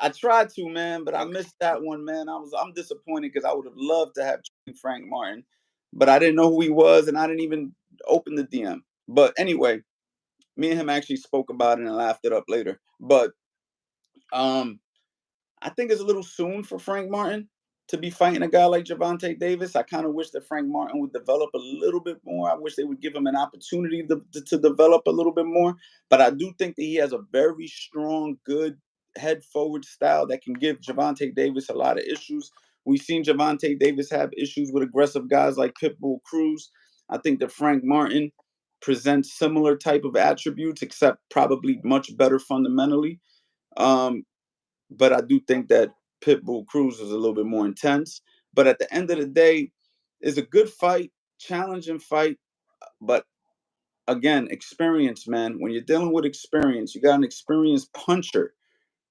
I tried to, man, but I Okay. missed that one, man. I'm disappointed because I would have loved to have trained Frank Martin, but I didn't know who he was, and I didn't even open the DM. But anyway, me and him actually spoke about it and laughed it up later. But um, I think it's a little soon for Frank Martin to be fighting a guy like Gervonta Davis. I kind of wish that Frank Martin would develop a little bit more. I wish they would give him an opportunity to develop a little bit more. But I do think that he has a very strong, good head forward style that can give Gervonta Davis a lot of issues. We've seen Gervonta Davis have issues with aggressive guys like Pitbull Cruz. I think that Frank Martin presents similar type of attributes, except probably much better fundamentally. Um, but I do think that Pitbull Cruz is a little bit more intense. But at the end of the day, it's a good fight, challenging fight. But again, experience, man. When you're dealing with experience, you got an experienced puncher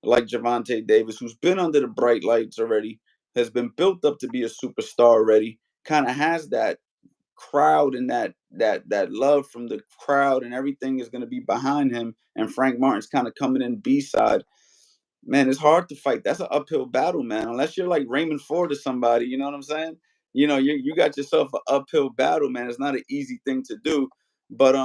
like Gervonta Davis, who's been under the bright lights already, has been built up to be a superstar already, kind of has that crowd and that love from the crowd, and everything is going to be behind him. And Frank Martin's kind of coming in B side. Man, it's hard to fight. That's an uphill battle, man. Unless you're like Raymond Ford or somebody, you know what I'm saying? You got yourself an uphill battle, man. It's not an easy thing to do. But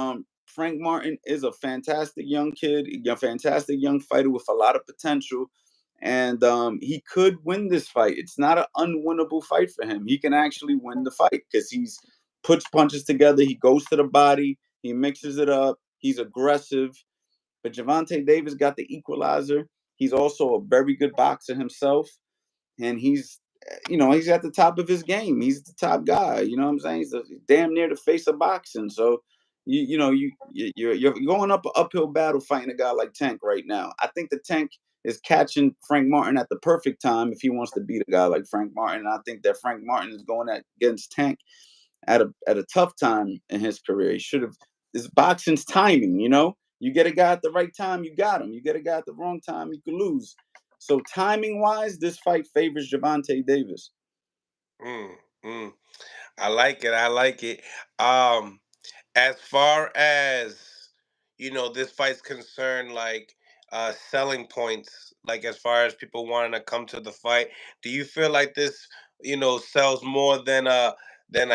Frank Martin is a fantastic young kid, a fantastic young fighter with a lot of potential. And he could win this fight. It's not an unwinnable fight for him. He can actually win the fight because he's puts punches together, he goes to the body, he mixes it up, he's aggressive. But Gervonta Davis got the equalizer. He's also a very good boxer himself, and he's at the top of his game. He's the top guy. You know what I'm saying? He's damn near the face of boxing. So you're going up an uphill battle fighting a guy like Tank right now. I think the Tank is catching Frank Martin at the perfect time if he wants to beat a guy like Frank Martin. And I think that Frank Martin is going against Tank at a tough time in his career. He should have. This boxing's timing, You get a guy at the right time, you got him. You get a guy at the wrong time, you could lose. So timing wise, this fight favors Gervonta Davis. Mm, mm. I like it. I like it. Um, as far as this fight's concerned, like selling points, like as far as people wanting to come to the fight, do you feel like this, sells more than a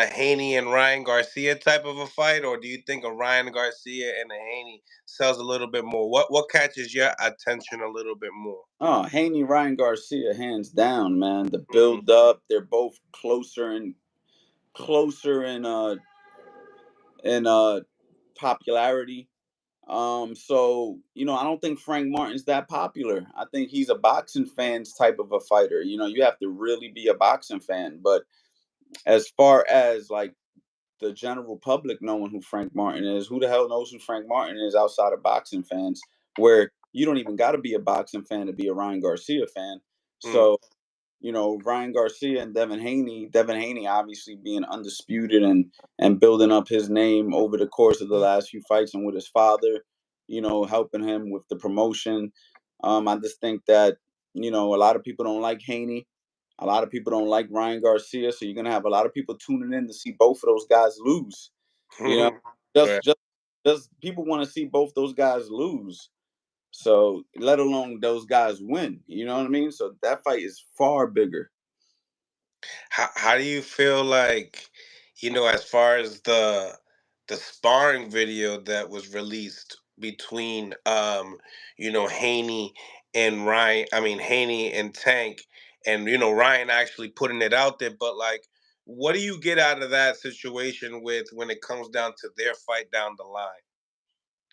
Haney and Ryan Garcia type of a fight, or do you think a Ryan Garcia and a Haney sells a little bit more? What catches your attention a little bit more? Oh, Haney, Ryan Garcia, hands down, man. The Hmm. build up, they're both closer in popularity. So I don't think Frank Martin's that popular. I think he's a boxing fans type of a fighter. You have to really be a boxing fan. But as far as like the general public knowing who Frank Martin is, who the hell knows who Frank Martin is outside of boxing fans? Where you don't even got to be a boxing fan to be a Ryan Garcia fan. Mm. So, Ryan Garcia and Devin Haney obviously being undisputed and building up his name over the course of the last few fights, and with his father, helping him with the promotion. I just think that, a lot of people don't like Haney. A lot of people don't like Ryan Garcia, so you're gonna have a lot of people tuning in to see both of those guys lose. You know, Right. just people want to see both those guys lose. So let alone those guys win. You know what I mean? So that fight is far bigger. How do you feel like, as far as the sparring video that was released between Haney and Ryan, I mean Haney and Tank, and Ryan actually putting it out there, but like, what do you get out of that situation with when it comes down to their fight down the line?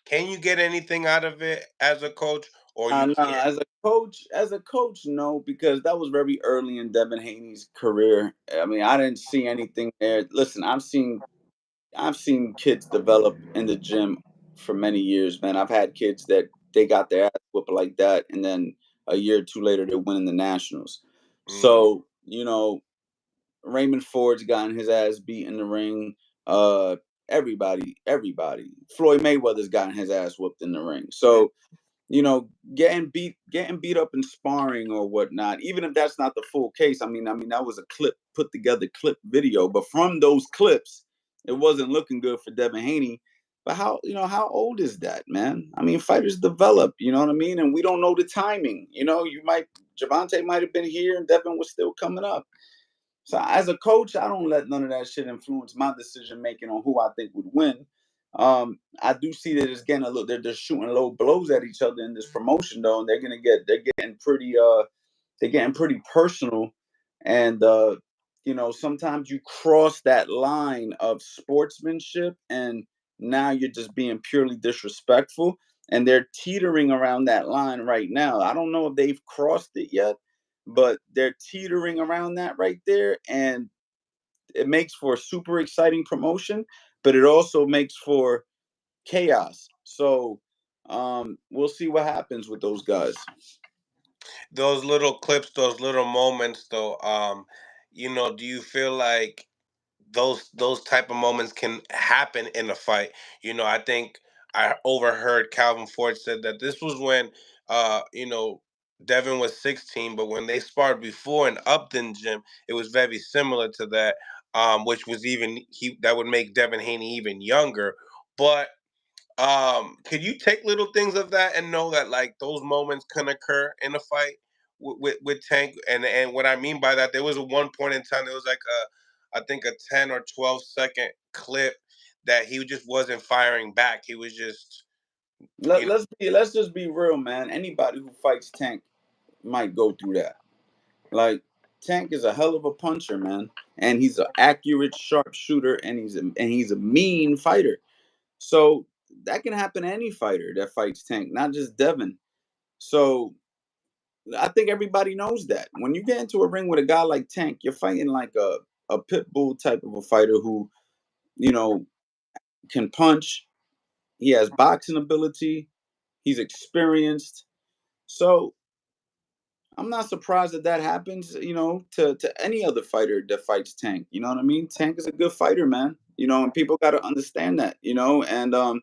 Can you get anything out of it as a coach, or you No, can't? as a coach, no, because that was very early in Devin Haney's career. I mean, I didn't see anything there. Listen, I've seen kids develop in the gym for many years, man. I've had kids that they got their ass whooped like that, and then a year or two later they're winning the nationals. Mm, So, Raymond Ford's gotten his ass beat in the ring. Uh, everybody. Floyd Mayweather's gotten his ass whooped in the ring. mm, So, getting beat up in sparring or whatnot, even if that's not the full case. I mean that was a put together clip video, but from those clips, it wasn't looking good for Devin Haney. But how old is that, man? I mean, fighters develop, you know what I mean? And we don't know the timing. Javante might have been here and Devin was still coming up. So as a coach, I don't let none of that shit influence my decision making on who I think would win. I do see that it's getting a little. They're just shooting low blows at each other in this promotion, though, and they're getting pretty personal, and sometimes you cross that line of sportsmanship, and now you're just being purely disrespectful, and they're teetering around that line right now. I don't know if they've crossed it yet, but they're teetering around that right there, and it makes for a super exciting promotion, but it also makes for chaos. So we'll see what happens with those guys. those little clips, those little moments, though, do you feel like those type of moments can happen in a fight? I think I overheard Calvin Ford said that this was when Devin was 16, but when they sparred before in Upton gym, it was very similar to that, which was even he that would make Devin Haney even younger. But could you take little things of that and know that like those moments can occur in a fight with Tank? And what I mean by that, there was a one point in time, there was like I think a 10 or 12-second clip that he just wasn't firing back. He was just, Let, you know, let's be let's just be real, man. Anybody who fights Tank might go through that. Like, Tank is a hell of a puncher, man, and he's an accurate sharpshooter, and he's a mean fighter. So that can happen to any fighter that fights Tank, not just Devin. So I think everybody knows that. When you get into a ring with a guy like Tank, you're fighting like a pit bull type of a fighter who, you know, can punch. He has boxing ability. He's experienced. So I'm not surprised that happens, to any other fighter that fights Tank. You know what I mean? Tank is a good fighter, man. And people got to understand that, and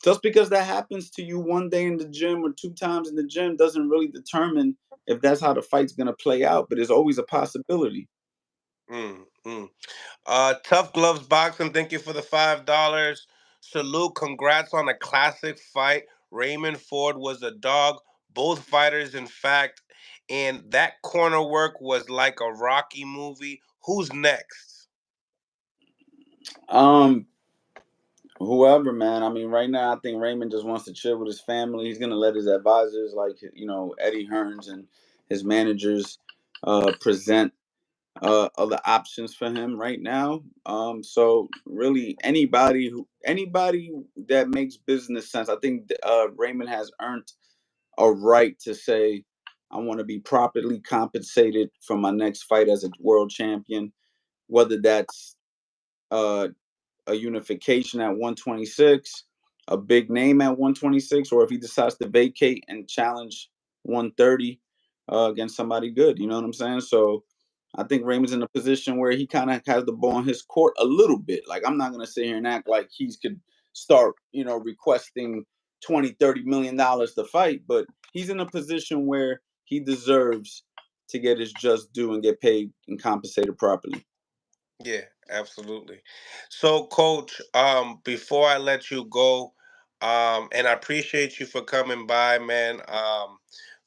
just because that happens to you one day in the gym or two times in the gym doesn't really determine if that's how the fight's going to play out, but it's always a possibility. mm, mm. Tough Gloves Boxing, thank you for the $5. Salute, congrats on a classic fight. Raymond Ford was a dog. Both fighters, in fact, and that corner work was like a Rocky movie. Who's next? Um, Whoever, man. I mean, right now, I think Raymond just wants to chill with his family. He's gonna let his advisors, like Eddie Hearns and his managers, present other options for him right now. So really, anybody that makes business sense, I think Raymond has earned a right to say, I want to be properly compensated for my next fight as a world champion, whether that's uh, a unification at 126, a big name at 126, or if he decides to vacate and challenge 130 against somebody good. You know what I'm saying? So I think Raymond's in a position where he kind of has the ball in his court a little bit. Like, I'm not gonna sit here and act like he's could start, requesting 20, $30 million to fight, but he's in a position where he deserves to get his just due and get paid and compensated properly. Yeah, absolutely. So, Coach, before I let you go, and I appreciate you for coming by, man.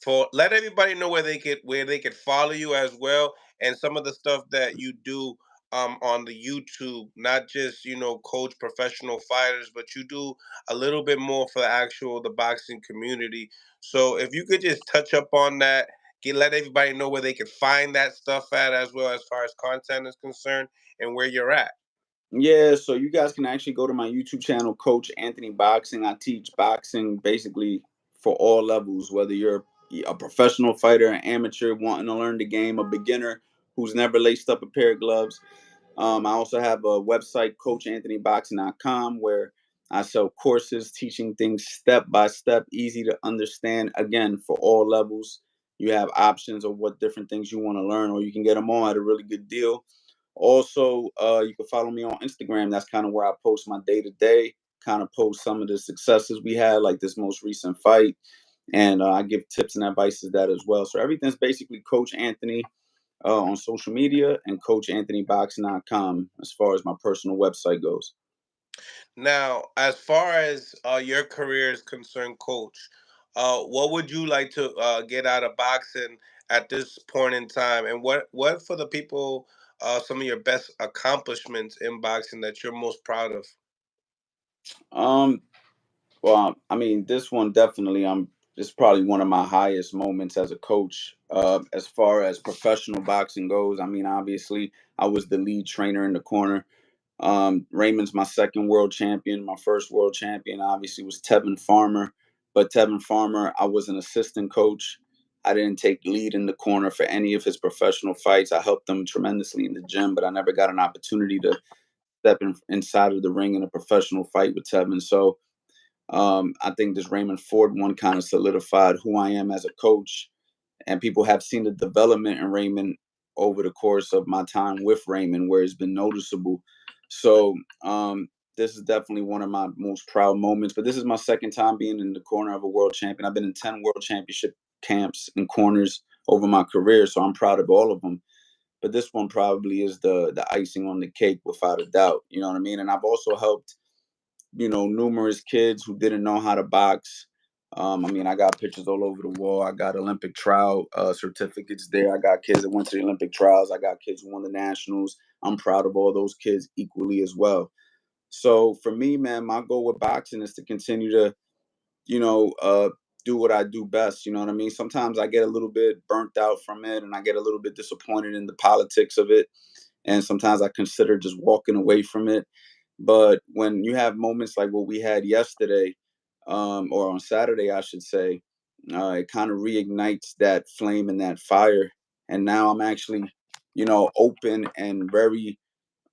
For let everybody know where they could follow you as well, and some of the stuff that you do on the YouTube. Not just coach professional fighters, but you do a little bit more for the boxing community. So, if you could just touch up on that. Let everybody know where they can find that stuff at as well as far as content is concerned and where you're at. Yeah, so you guys can actually go to my YouTube channel, Coach Anthony Boxing. I teach boxing basically for all levels, whether you're a professional fighter, an amateur wanting to learn the game, a beginner who's never laced up a pair of gloves. I also have a website, CoachAnthonyBoxing.com, where I sell courses teaching things step by step, easy to understand. Again, for all levels, you have options of what different things you want to learn, or you can get them all at a really good deal. Also, you can follow me on Instagram. That's kind of where I post my day to day, kind of post some of the successes we had, like this most recent fight. And I give tips and advices that as well. So everything's basically Coach Anthony on social media and CoachAnthonyBoxing.com as far as my personal website goes. Now, as far as your career is concerned, Coach, what would you like to get out of boxing at this point in time, and what for the people, some of your best accomplishments in boxing that you're most proud of? Um, well, I mean, this one definitely, it's probably one of my highest moments as a coach. As far as professional boxing goes, I mean, obviously, I was the lead trainer in the corner. Raymond's my second world champion. My first world champion, obviously, was Tevin Farmer. But Tevin Farmer, I was an assistant coach. I didn't take lead in the corner for any of his professional fights. I helped him tremendously in the gym, but I never got an opportunity to step inside of the ring in a professional fight with Tevin. So I think this Raymond Ford one kind of solidified who I am as a coach, and people have seen the development in Raymond over the course of my time with Raymond, where it's been noticeable. So this is definitely one of my most proud moments. But this is my second time being in the corner of a world champion. I've been in 10 world championship camps and corners over my career, so I'm proud of all of them. But this one probably is the icing on the cake, without a doubt. You know what I mean? And I've also helped numerous kids who didn't know how to box. I mean, I got pictures all over the wall. I got Olympic trial certificates there. I got kids that went to the Olympic trials. I got kids who won the nationals. I'm proud of all those kids equally as well. So for me, man, my goal with boxing is to continue to, you know, uh, do what I do best. You know what I mean? Sometimes I get a little bit burnt out from it, and I get a little bit disappointed in the politics of it. And sometimes I consider just walking away from it. But when you have moments like what we had yesterday, or on Saturday, I should say, it kind of reignites that flame and that fire. And now I'm actually, open and very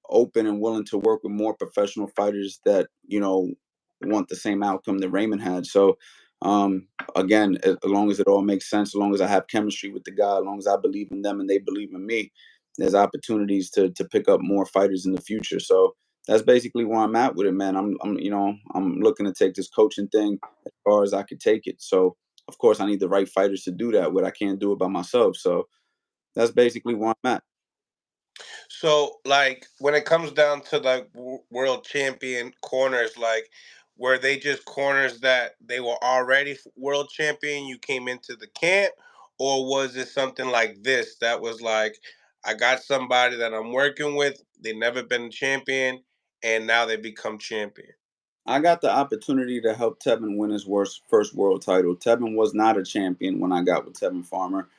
open and willing to work with more professional fighters that want the same outcome that Raymond had. So again, as long as it all makes sense, as long as I have chemistry with the guy, as long as I believe in them and they believe in me, there's opportunities to pick up more fighters in the future. So that's basically where I'm at with it, man. I'm looking to take this coaching thing as far as I could take it. So of course I need the right fighters to do that with. I can't do it by myself. So that's basically where I'm at. So, like, when it comes down to like world champion corners, like, were they just corners that they were already world champion? You came into the camp, or was it something like this that was like, I got somebody that I'm working with. They never been champion, and now they become champion. I got the opportunity to help Tevin win his first world title. Tevin was not a champion when I got with Tevin Farmer.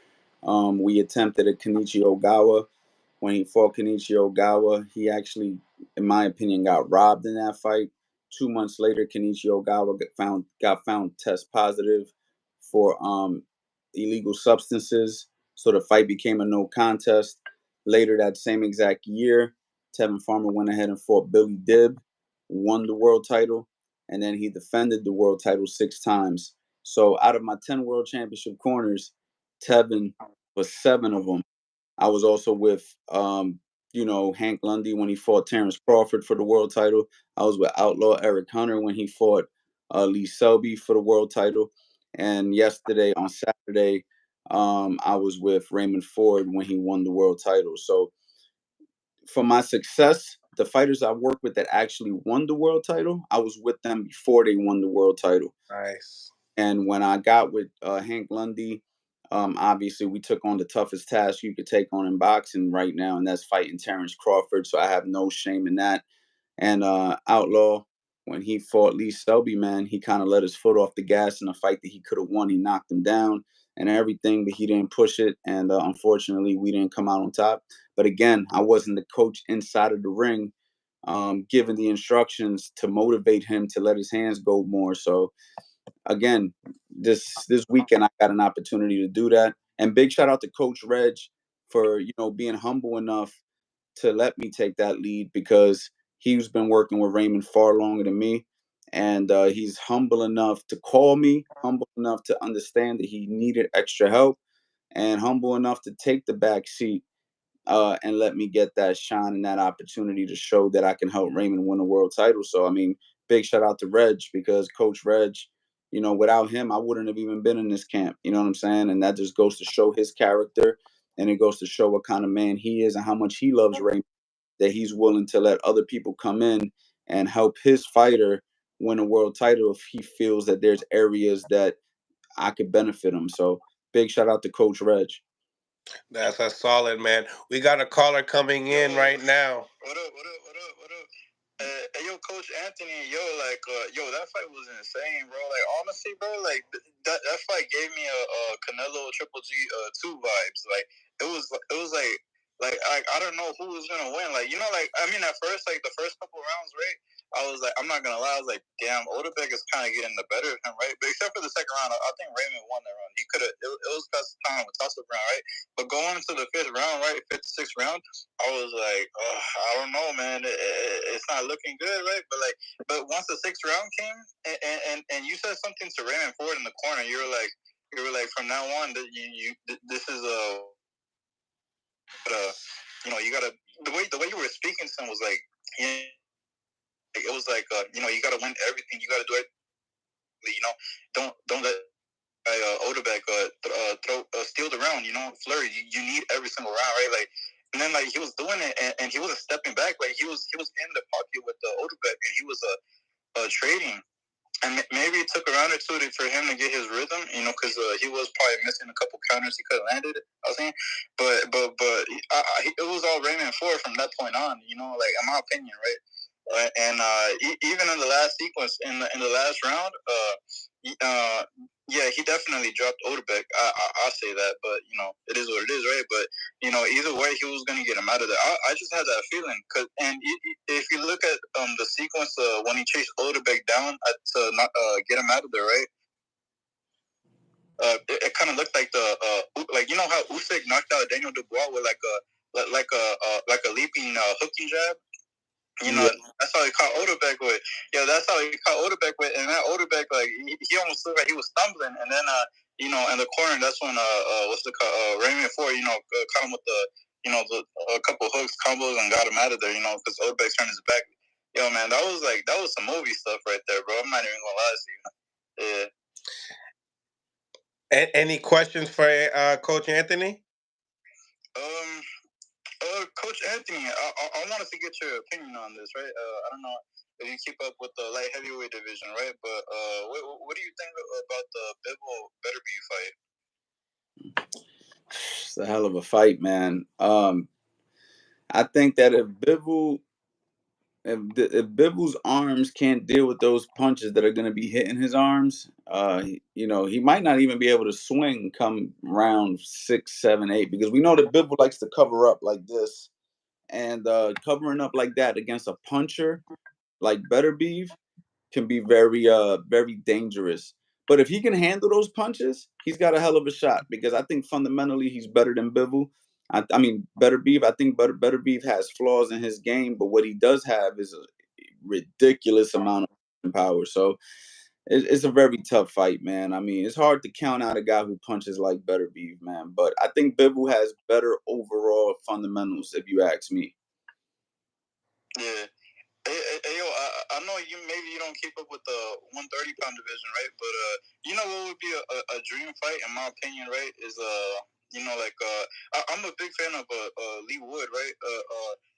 We attempted a Kenichi Ogawa. When he fought Kenichi Ogawa, he actually, in my opinion, got robbed in that fight. 2 months later, Kenichi Ogawa got found test positive for illegal substances. So the fight became a no contest. Later that same exact year, Tevin Farmer went ahead and fought Billy Dibb, won the world title. and then he defended the world title 6 times. So out of my 10 world championship corners, Tevin was 7 of them. I was also with, Hank Lundy when he fought Terrence Crawford for the world title. I was with Outlaw Eric Hunter when he fought Lee Selby for the world title. And yesterday, on Saturday, I was with Raymond Ford when he won the world title. So for my success, the fighters I worked with that actually won the world title, I was with them before they won the world title. Nice. And when I got with Hank Lundy, obviously we took on the toughest task you could take on in boxing right now, and that's fighting Terrence Crawford. So I have no shame in that. And Outlaw, when he fought Lee Selby, man, he kind of let his foot off the gas in a fight that he could have won. He knocked him down and everything, but he didn't push it. And unfortunately, we didn't come out on top. But again, I wasn't the coach inside of the ring, giving the instructions to motivate him to let his hands go more. So again, this weekend I got an opportunity to do that. And big shout out to Coach Reg for being humble enough to let me take that lead, because he's been working with Raymond far longer than me. And he's humble enough to call me, humble enough to understand that he needed extra help, and humble enough to take the back seat and let me get that shine and that opportunity to show that I can help Raymond win a world title. So, I mean, big shout out to Reg, because Coach Reg, without him, I wouldn't have even been in this camp. You know what I'm saying? And that just goes to show his character, and it goes to show what kind of man he is and how much he loves Raymond, that he's willing to let other people come in and help his fighter win a world title if he feels that there's areas that I could benefit him. So big shout out to Coach Reg. That's a solid, man. We got a caller coming in right now. What up? What up? What up? What up? Hey, yo, Coach Anthony, that fight was insane, bro. Like, honestly, bro, like that fight gave me a Canelo Triple G 2 vibes. Like, it was like I don't know who was gonna win. Like, like, I mean, at first, like the first couple rounds, right? I was like, I'm not gonna lie, I was like, damn, Odebeck is kind of getting the better of him, right? But except for the second round, I think Raymond won that round. He could have. It was past the time of a toss-up round, right? But going into the fifth round, right, fifth, sixth round, I was like, I don't know, man. It's not looking good, right? But once the sixth round came, and you said something to Raymond Ford in the corner, you were like, from now on, this is you gotta, the way you were speaking to him was like, it was like, you gotta win everything. You gotta do it. Don't let Odebeck steal the round. Flurry. You need every single round, right? Like, and then like he was doing it, and he wasn't stepping back. Like he was in the pocket with the Odebeck, and he was trading. And maybe it took a round or two for him to get his rhythm, because he was probably missing a couple counters he could have landed. I was saying, but it was all Raymond Ford from that point on. Like, in my opinion, right? And even in the last sequence, in the last round, yeah, he definitely dropped Odebeck. I'll say that, but it is what it is, right? But either way, he was gonna get him out of there. I just had that feeling, if you look at the sequence when he chased Odebeck down to not get him out of there, right? It kind of looked like how Usyk knocked out Daniel Dubois with like a leaping hooking jab. That's how he caught Odebeck with. Yeah, that's how he caught Odebeck with. And that Odebeck, like, he almost looked like he was stumbling. And then, in the corner, that's when, Raymond Ford, caught him with a couple hooks, combos, and got him out of there, because Odebeck turned his back. Yo, man, that was some movie stuff right there, bro. I'm not even gonna lie to you. Yeah. Any questions for Coach Anthony? Coach Anthony, I wanted to get your opinion on this, right? I don't know if you keep up with the light heavyweight division, right? But what do you think about the Bivol Beterbiev fight? It's a hell of a fight, man. I think that if Bivol's arms can't deal with those punches that are going to be hitting his arms, he might not even be able to swing come round 6, 7, 8, because we know that Bivol likes to cover up like this, and covering up like that against a puncher like Beterbiev can be very, very dangerous. But if he can handle those punches, he's got a hell of a shot, because I think fundamentally he's better than Bivol. I mean, Beterbiev. I think Beterbiev has flaws in his game, but what he does have is a ridiculous amount of power. So it's a very tough fight, man. I mean, it's hard to count out a guy who punches like Beterbiev, man. But I think Bivol has better overall fundamentals, if you ask me. Yeah. Hey, yo, I know maybe you don't keep up with the 130-pound division, right? But you know what would be a dream fight, in my opinion, right? Is I'm a big fan of Lee Wood, right?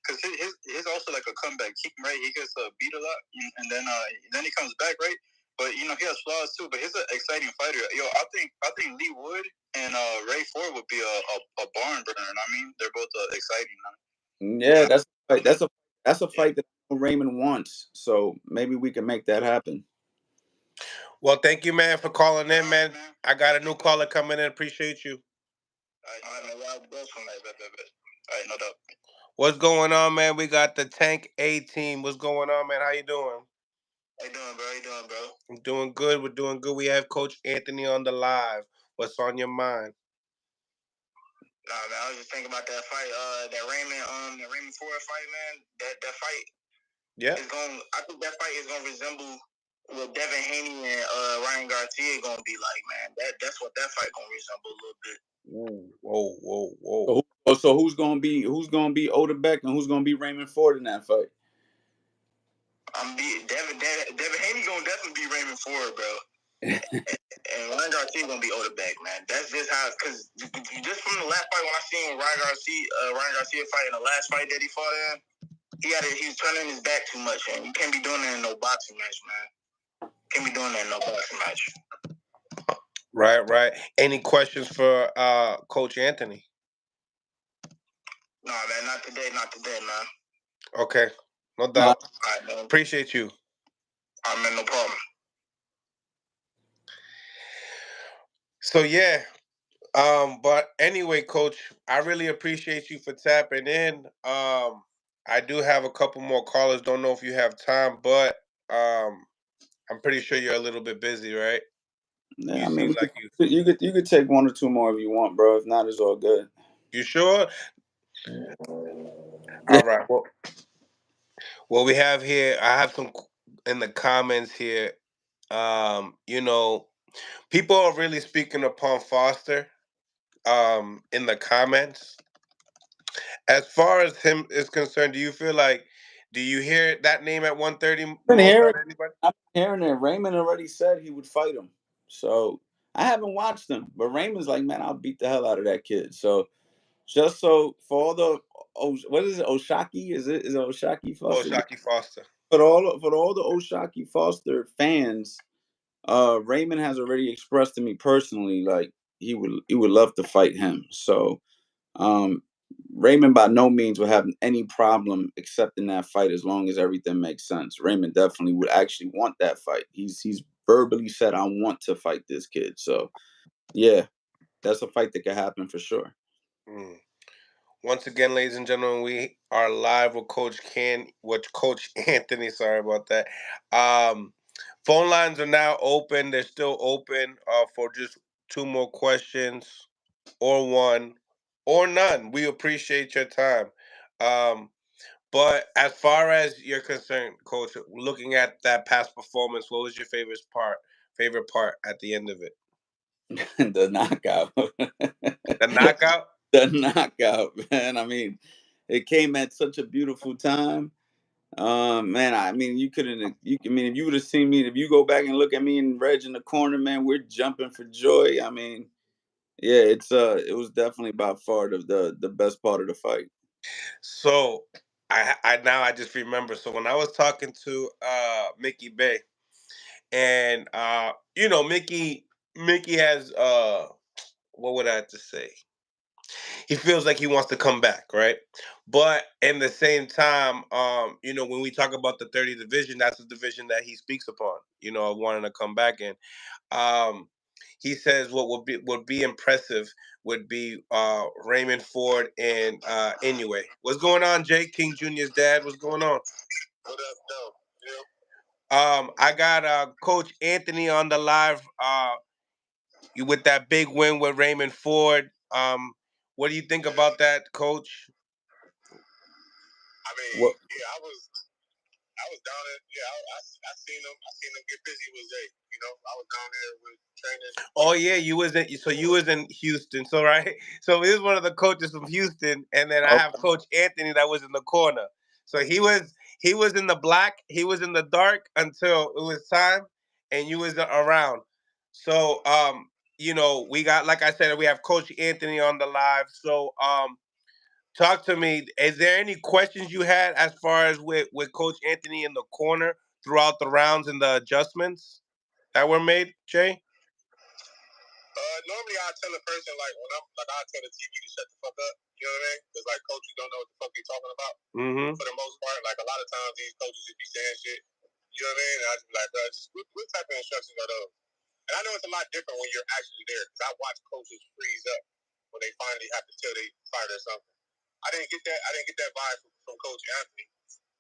Because his also like a comeback kick, right? He gets beat a lot, and then he comes back, right? But he has flaws too. But he's an exciting fighter. Yo, I think Lee Wood and Ray Ford would be a barn burner. I mean, they're both exciting. Yeah, that's a fight that Raymond wants. So maybe we can make that happen. Well, thank you, man, for calling in, man. I got a new caller coming in. Appreciate you. No doubt. What's going on, man? We got the Tank A team. What's going on, man? How you doing? How you doing, bro? How you doing, bro? I'm doing good. We're doing good. We have Coach Anthony on the live. What's on your mind? Nah, man, I was just thinking about that fight, that Raymond Ford fight, man. That fight, yeah, I think that fight is gonna resemble what Devin Haney and Ryan Garcia gonna be like, man. That's what that fight gonna resemble a little bit. Whoa. So who's gonna be Odebeck and who's gonna be Raymond Ford in that fight? Devin Haney gonna definitely be Raymond Ford, bro. And Ryan Garcia gonna be Odebeck, man. That's just how, because just from the last fight when I seen Ryan Garcia fight in the last fight that he fought in, he was turning his back too much, and you can't be doing that in no boxing match, man. Can't be doing that in no boxing match. Right. Any questions for Coach Anthony? No, man, not today, man. Okay, no doubt. All right, man. Appreciate you. All right, man, no problem. So yeah, but anyway, Coach, I really appreciate you for tapping in. I do have a couple more callers. Don't know if you have time, but I'm pretty sure you're a little bit busy, right? Yeah, I mean, you could take one or two more if you want, bro. If not, it's all good. You sure? All right. Well, we have here. I have some in the comments here. People are really speaking upon Foster. In the comments, as far as him is concerned, do you hear that name at 130 the most out of anybody? I'm hearing it. Raymond already said he would fight him. So I haven't watched him, but Raymond's like, man, I'll beat the hell out of that kid. So just so for all the what is it, Oshaki? Is it Oshaki Foster? Oshaki Foster. For all the Oshaki Foster fans, Raymond has already expressed to me personally, like he would love to fight him. So Raymond by no means would have any problem accepting that fight as long as everything makes sense. Raymond definitely would actually want that fight. He's verbally said, I want to fight this kid. So yeah, that's a fight that could happen for sure. Once again, ladies and gentlemen, we are live with Coach Anthony. Sorry about that. Phone lines are now open. They're still open for just 2 more questions, or 1, or none. We appreciate your time. But as far as you're concerned, Coach, looking at that past performance, what was your favorite part at the end of it? The knockout. The knockout? The knockout, man. I mean, it came at such a beautiful time. Man, I mean, if you would have seen me, if you go back and look at me and Reg in the corner, man, we're jumping for joy. I mean, yeah, it was definitely by far the best part of the fight. So I just remember. So when I was talking to Mickey Bay, and Mickey has what would I have to say? He feels like he wants to come back, right? But in the same time, when we talk about the 30 division, that's the division that he speaks upon, of wanting to come back in. He says what would be impressive would be Raymond Ford and Inoue. What's going on, Jake King Jr.'s dad? What's going on? What up, though? I got Coach Anthony on the live with that big win with Raymond Ford. What do you think about that, Coach? I mean, yeah, I was down there. Yeah, I seen them get busy with Zay. You know, I was down there with training. Oh yeah, you was in Houston. So right, so this is one of the coaches from Houston, and then I have Coach Anthony that was in the corner. So he was in the black, he was in the dark until it was time, and you was around. So we got, like I said, we have Coach Anthony on the live. So talk to me. Is there any questions you had as far as with Coach Anthony in the corner throughout the rounds and the adjustments that were made, Jay? Normally I tell a person, like, when I'm like, I tell the TV to shut the fuck up. You know what I mean? Because like coaches don't know what the fuck they're talking about. Mm-hmm. For the most part, like a lot of times these coaches just be saying shit. You know what I mean? And I just be like, bro, what type of instructions are those? And I know it's a lot different when you're actually there, because I watch coaches freeze up when they finally have to tell they fight or something. I didn't get that vibe from Coach Anthony.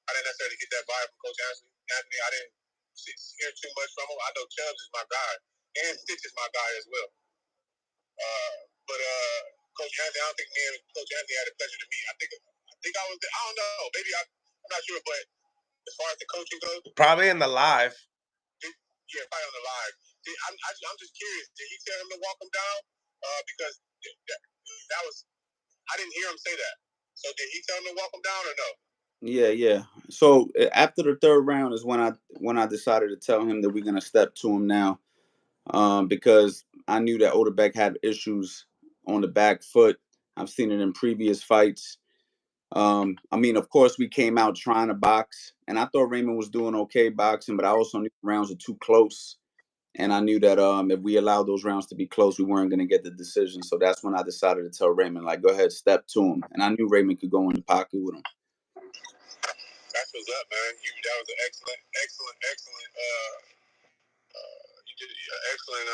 I didn't necessarily get that vibe from Coach Anthony. I didn't hear too much from him. I know Chubbs is my guy, and Stitch is my guy as well. But Coach Anthony, I don't think me and Coach Anthony had a pleasure to meet. I think I was there. I don't know. Maybe I'm not sure, but as far as the coaching goes, probably in the live. Yeah, probably on the live. I'm just curious. Did he tell him to walk him down? Because that was, I didn't hear him say that. So did he tell him to walk him down or no? Yeah. So after the third round is when I decided to tell him that we're gonna step to him now, because I knew that Odebeck had issues on the back foot. I've seen it in previous fights. I mean, of course, we came out trying to box, and I thought Raymond was doing okay boxing, but I also knew the rounds were too close. And I knew that if we allowed those rounds to be close, we weren't going to get the decision. So that's when I decided to tell Raymond, like, go ahead, step to him. And I knew Raymond could go in the pocket with him. That's what's up, man. That was an excellent. You did an excellent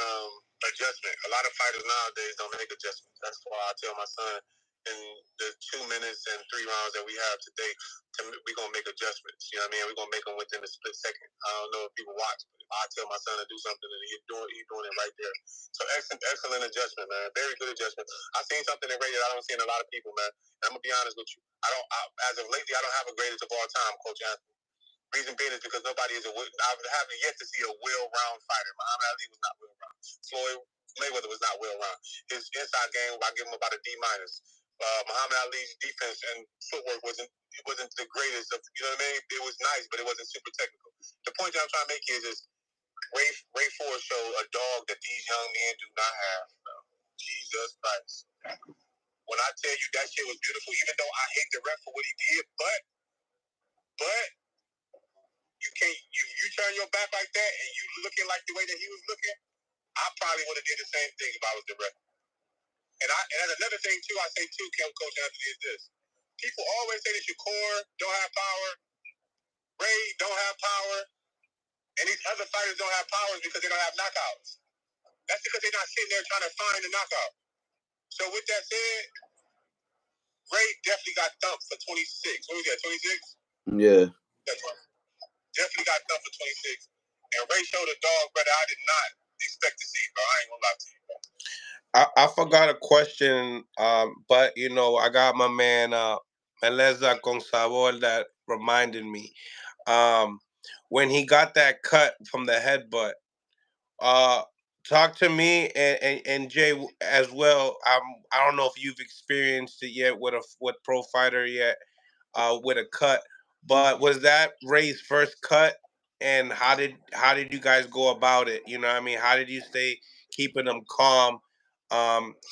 adjustment. A lot of fighters nowadays don't make adjustments. That's why I tell my son, in the 2 minutes and 3 rounds that we have today, we're going to make adjustments. You know what I mean? We're going to make them within a split second. I don't know if people watch, but if I tell my son to do something and he's doing it right there. So excellent adjustment, man. Very good adjustment. I've seen something in Ray that I don't see in a lot of people, man. And I'm going to be honest with you. As of lately, I don't have a greatest of all time, Coach Anthony. Reason being is because nobody is I haven't yet to see a well-round fighter. Muhammad Ali was not well-round. Floyd Mayweather was not well-round. His inside game, I give him about a D-. Muhammad Ali's defense and footwork wasn't the greatest of, you know what I mean? It was nice, but it wasn't super technical. The point that I'm trying to make here is Ray Ford showed a dog that these young men do not have. Jesus Christ. When I tell you that shit was beautiful, even though I hate the ref for what he did, but you can't, you turn your back like that and you looking like the way that he was looking, I probably would have did the same thing if I was the ref. And another thing too, I say too, Coach Anthony, is this. People always say that Shakur don't have power, Ray don't have power, and these other fighters don't have powers because they don't have knockouts. That's because they're not sitting there trying to find a knockout. So with that said, Ray definitely got thumped for 26. What was that, 26? Yeah. Definitely got thumped for 26. And Ray showed a dog, brother, I did not expect to see, bro. I ain't gonna lie to you, bro. I forgot a question, but I got my man Meleza con Sabor that reminded me. When he got that cut from the headbutt, talk to me and Jay as well. I don't know if you've experienced it yet with pro fighter yet, with a cut, but was that Ray's first cut? And how did you guys go about it? You know what I mean? How did you stay keeping them calm?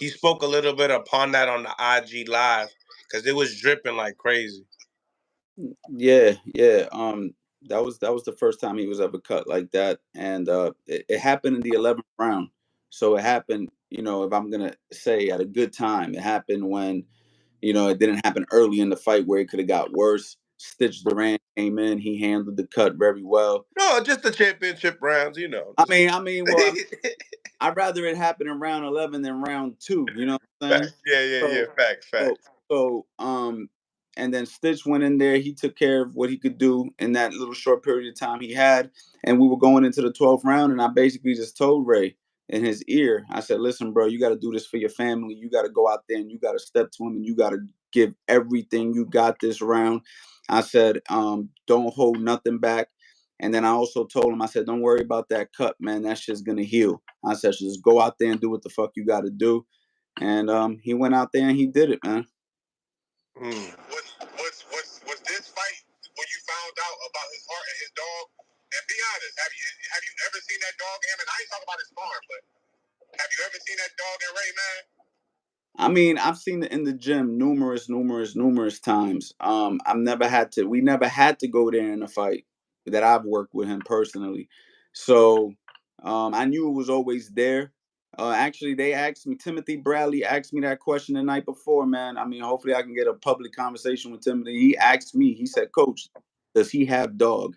He spoke a little bit upon that on the IG live because it was dripping like crazy. Yeah. That was the first time he was ever cut like that, and it happened in the 11th round. So it happened, if I'm gonna say at a good time, it happened when, it didn't happen early in the fight where it could have got worse. Stitch Duran came in, he handled the cut very well. No, just the championship rounds, I mean, well, I'd rather it happen in round 11 than round 2. You know what I'm saying? Yeah. Facts. So, and then Stitch went in there. He took care of what he could do in that little short period of time he had. And we were going into the 12th round, and I basically just told Ray in his ear, I said, listen, bro, you got to do this for your family. You got to go out there and you got to step to him and you got to give everything you got this round. I said, don't hold nothing back. And then I also told him, I said, don't worry about that cut, man. That shit's gonna heal. I said, just go out there and do what the fuck you got to do. And he went out there and he did it, man. Was this fight when you found out about his heart and his dog? And be honest, have you ever seen that dog in him? And I ain't talking about his farm, but have you ever seen that dog in Raymond? I mean, I've seen it in the gym numerous times. We never had to go there in a fight that I've worked with him personally. So I knew it was always there. Actually, they asked me, Timothy Bradley asked me that question the night before, man. I mean, hopefully I can get a public conversation with Timothy. He asked me, he said, Coach, does he have dog?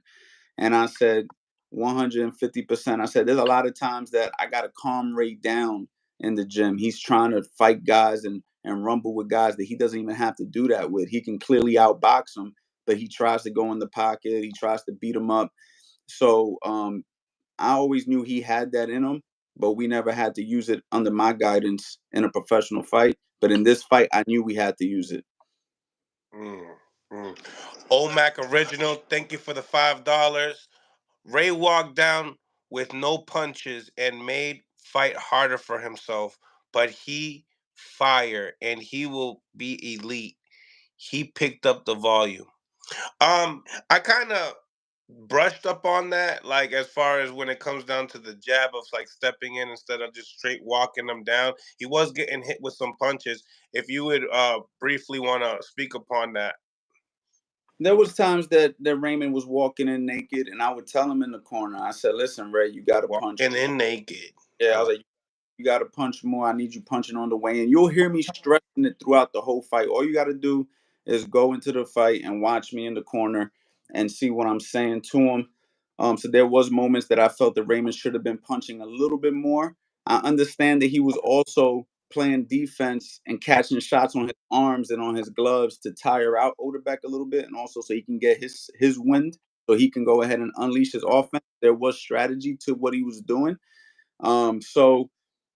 And I said, 150%. I said, there's a lot of times that I got to calm Ray down in the gym. He's trying to fight guys and rumble with guys that he doesn't even have to do that with. He can clearly outbox them, but he tries to go in the pocket. He tries to beat him up. So I always knew he had that in him, but we never had to use it under my guidance in a professional fight. But in this fight, I knew we had to use it. OMAC Original, thank you for the $5. Ray walked down with no punches and made fight harder for himself, but he fire and he will be elite. He picked up the volume. I kind of brushed up on that, like as far as when it comes down to the jab of like stepping in instead of just straight walking them down. He was getting hit with some punches. If you would briefly want to speak upon that. There was times that Raymond was walking in naked, and I would tell him in the corner. I said, "Listen, Ray, you got to punch." Walking in naked. Yeah, I was like, you got to punch more. I need you punching on the way in. You'll hear me stressing it throughout the whole fight. All you got to do is go into the fight and watch me in the corner and see what I'm saying to him. So there was moments that I felt that Raymond should have been punching a little bit more. I understand that he was also playing defense and catching shots on his arms and on his gloves to tire out Odebeck a little bit, and also so he can get his wind, so he can go ahead and unleash his offense. There was strategy to what he was doing. So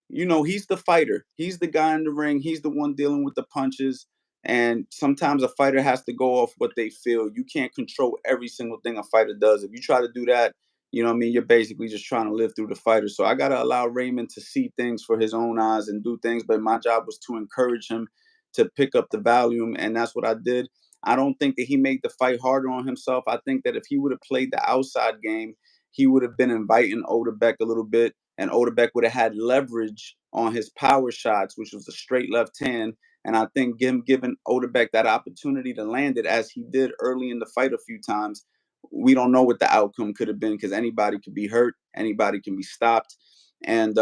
he's the fighter. He's the guy in the ring. He's the one dealing with the punches. And sometimes a fighter has to go off what they feel. You can't control every single thing a fighter does. If you try to do that, you're basically just trying to live through the fighter. So I got to allow Raymond to see things for his own eyes and do things. But my job was to encourage him to pick up the volume. And that's what I did. I don't think that he made the fight harder on himself. I think that if he would have played the outside game, he would have been inviting Odebeck a little bit, and Odebeck would have had leverage on his power shots, which was a straight left hand. And I think giving Odebeck that opportunity to land it as he did early in the fight a few times, we don't know what the outcome could have been, because anybody could be hurt, anybody can be stopped. And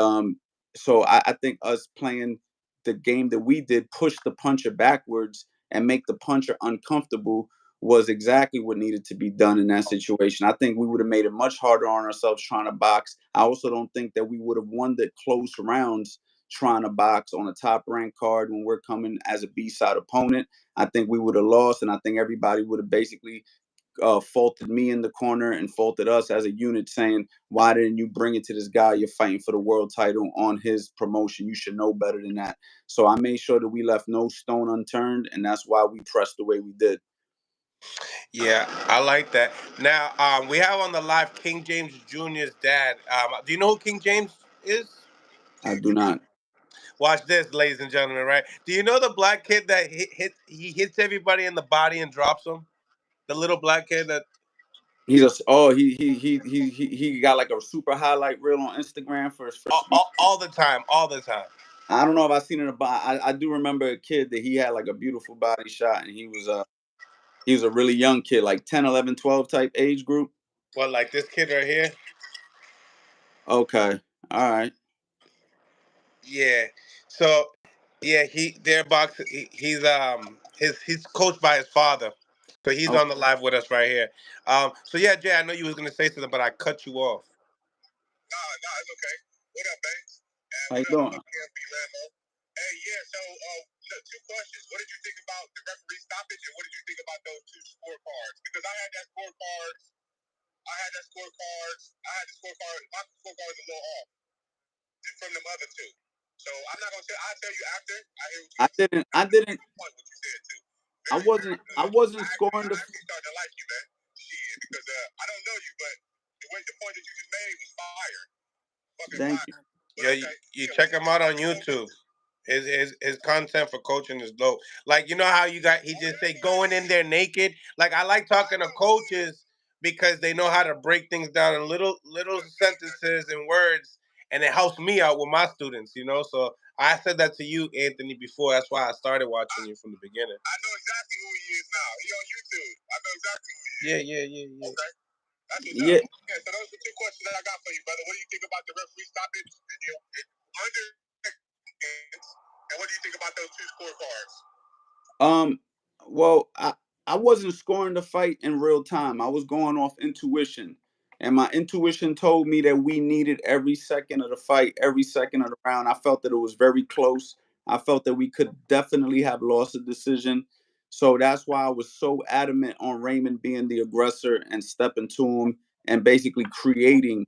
so I think us playing the game that we did, push the puncher backwards and make the puncher uncomfortable, was exactly what needed to be done in that situation. I think we would have made it much harder on ourselves trying to box. I also don't think that we would have won the close rounds trying to box on a top ranked card when we're coming as a B-side opponent. I think we would have lost, and I think everybody would have basically faulted me in the corner and faulted us as a unit, saying, why didn't you bring it to this guy? You're fighting for the world title on his promotion. You should know better than that. So I made sure that we left no stone unturned, and that's why we pressed the way we did. Yeah, I like that. Now, we have on the live King James Jr.'s dad. Do you know who King James is? I do not. Watch this, ladies and gentlemen. Right? Do you know the black kid that he hits everybody in the body and drops them? The little black kid that he got like a super highlight reel on Instagram for speed. all the time. I don't know if I've seen it about. I do remember a kid that he had like a beautiful body shot, and he was a really young kid, like 10, 11, 12 type age group. Well, like this kid right here. Okay, all right. Yeah. So, yeah, he's coached by his father, so he's on the live with us right here. So yeah, Jay, I know you was gonna say something, but I cut you off. No, it's okay. What up, Banks? How you What up, doing? Hey, yeah, so look, two questions. What did you think about the referee stoppage, and what did you think about those two scorecards? Because I had the scorecards. My scorecard was a little off from them other two. So I'm not gonna say. I'll tell you after I hear what you I didn't. what you said too. I wasn't scoring the. I actually started to like you, man. Shit, because I don't know you, but the point that you just made was fire. Fucking Thank fire. you. Yeah, you check him out on YouTube. His content for coaching is dope. Like, you know how he just say going in there naked. Like, I like talking to coaches because they know how to break things down in little sentences and words, and it helps me out with my students. You know, so I said that to you, Anthony, before. That's why I started watching you from the beginning. I know exactly who he is now. He on YouTube. I know exactly who he is. Yeah. Okay. That's what's Yeah. up. Yeah, so those are two questions that I got for you, brother. What do you think about the referee stoppage and what do you think about those two scorecards? Well, I wasn't scoring the fight in real time. I was going off intuition. And my intuition told me that we needed every second of the fight, every second of the round. I felt that it was very close. I felt that we could definitely have lost a decision. So that's why I was so adamant on Raymond being the aggressor and stepping to him and basically creating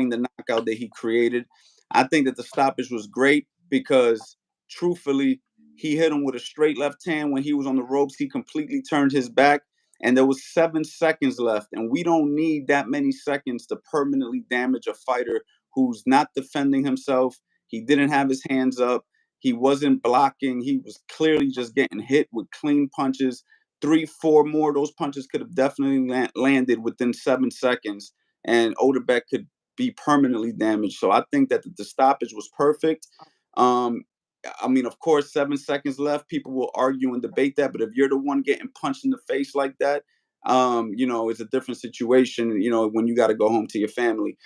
the knockout that he created. I think that the stoppage was great because truthfully, he hit him with a straight left hand when he was on the ropes. He completely turned his back, and there was 7 seconds left. And we don't need that many seconds to permanently damage a fighter who's not defending himself. He didn't have his hands up. He wasn't blocking. He was clearly just getting hit with clean punches. 3, 4 more of those punches could have definitely landed within 7 seconds, and Odebeck could be permanently damaged. So I think that the stoppage was perfect. I mean, of course, 7 seconds left. People will argue and debate that, but if you're the one getting punched in the face like that, it's a different situation. When you got to go home to your family.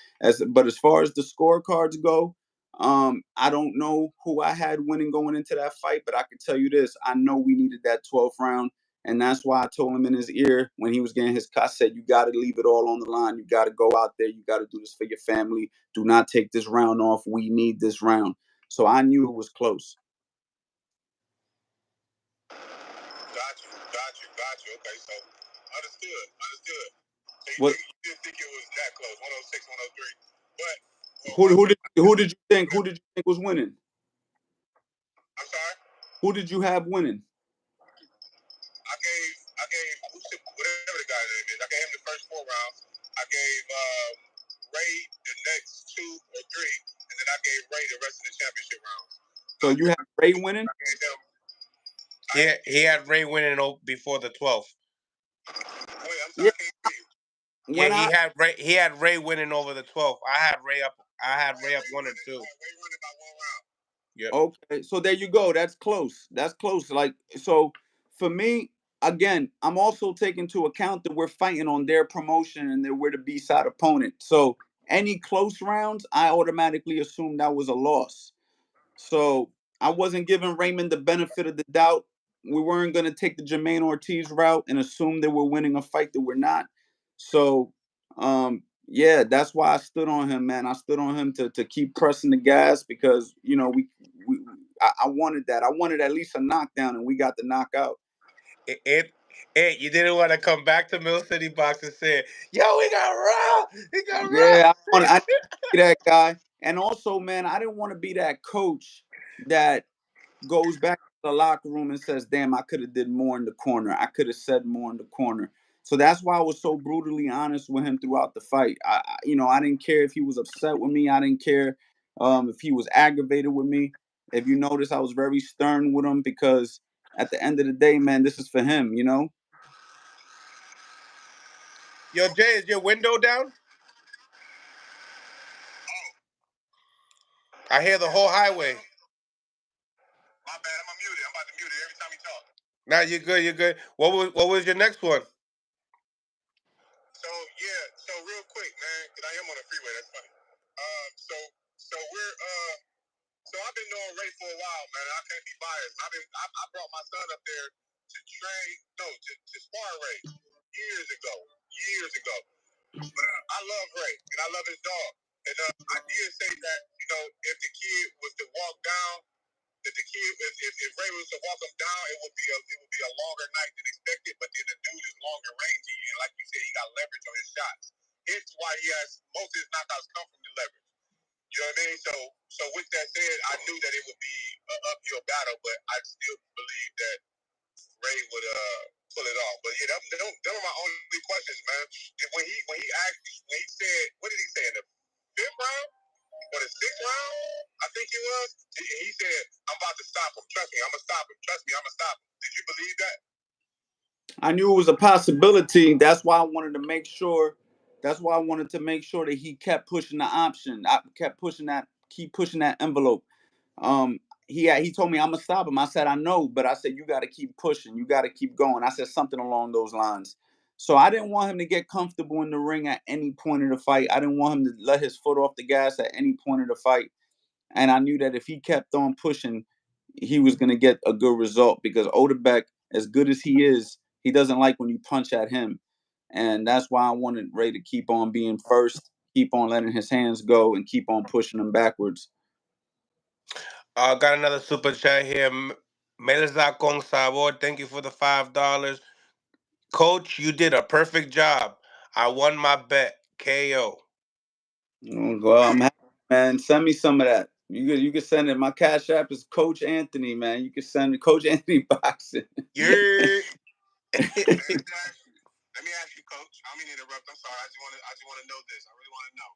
But as far as the scorecards go, I don't know who I had winning going into that fight, but I can tell you this: I know we needed that 12th round, and that's why I told him in his ear when he was getting his cut. I said, "You got to leave it all on the line. You got to go out there. You got to do this for your family. Do not take this round off. We need this round." So I knew it was close. Got you. Okay, so understood. So What? you didn't think it was that close, 106, 103. But Who did you think was winning? I'm sorry. Who did you have winning? I gave whatever the guy's name is. I gave him the first 4 rounds. I gave Ray the next 2 or 3, and then I gave Ray the rest of the championship rounds. So you had Ray winning? He had Ray winning before the 12th. Wait, I'm sorry, I can't hear you. He had Ray winning over the 12th. I had Ray up 1 or 2. Ray winning by 1 round. Yep. Okay, so there you go. That's close. Like, so for me, again, I'm also taking into account that we're fighting on their promotion and that we're the B-side opponent. So any close rounds, I automatically assumed that was a loss. So I wasn't giving Raymond the benefit of the doubt. We weren't going to take the Jermaine Ortiz route and assume that we're winning a fight that we're not. So, yeah, that's why I stood on him, man. I stood on him to keep pressing the gas because, I wanted that. I wanted at least a knockdown, and we got the knockout. You didn't want to come back to Mill City Box and say, "Yo, we got Raw. Yeah, I didn't be that guy. And also, man, I didn't want to be that coach that goes back to the locker room and says, "Damn, I could have did more in the corner. I could have said more in the corner." So that's why I was so brutally honest with him throughout the fight. I didn't care if he was upset with me. I didn't care if he was aggravated with me. If you notice, I was very stern with him because at the end of the day, man, this is for him. Yo, Jay, is your window down? I hear the whole highway. My bad, I'm muted. I'm about to mute it every time he talks. Nah, you're good. What was your next one? So real quick, man, because I am on the freeway. That's funny. So I've been knowing Ray for a while, man. I can't be biased. I brought my son up there to spar Ray years ago. But I love Ray and I love his dog. And I did say that if the kid was to walk down, if Ray was to walk him down, it would be a longer night than expected. But then the dude is longer rangy, and like you said, he got leverage on his shots. It's why he has most of his knockouts come from the leverage. You know what I mean? So with that said, I knew that it would be an uphill battle, but I still believe that Ray would pull it off. But yeah, them are my only questions, man. When he said, what did he say in the fifth round or the sixth round? I think it was. He said, "I'm about to stop him. Trust me, I'm gonna stop him. Trust me, I'm gonna stop him." Did you believe that? I knew it was a possibility. That's why I wanted to make sure. That's why I wanted to make sure that he kept pushing the option. I kept pushing that, keep pushing that envelope. Um, he told me I'm gonna stop him. I said I know, but I said you got to keep pushing. You got to keep going. I said something along those lines. So I didn't want him to get comfortable in the ring at any point of the fight. I didn't want him to let his foot off the gas at any point of the fight. And I knew that if he kept on pushing, he was going to get a good result because Odebeck, as good as he is, he doesn't like when you punch at him. And that's why I wanted Ray to keep on being first, keep on letting his hands go, and keep on pushing him backwards. Got another super chat here. Melza con sabor. Thank you for the $5. Coach, you did a perfect job. I won my bet. KO. Well, I'm happy, man. Send me some of that. You could send it. My cash app is Coach Anthony, man. You can send it Coach Anthony boxing. Yeah. Let me ask you, Coach. I don't mean to interrupt. I'm sorry. I just want to know this. I really want to know.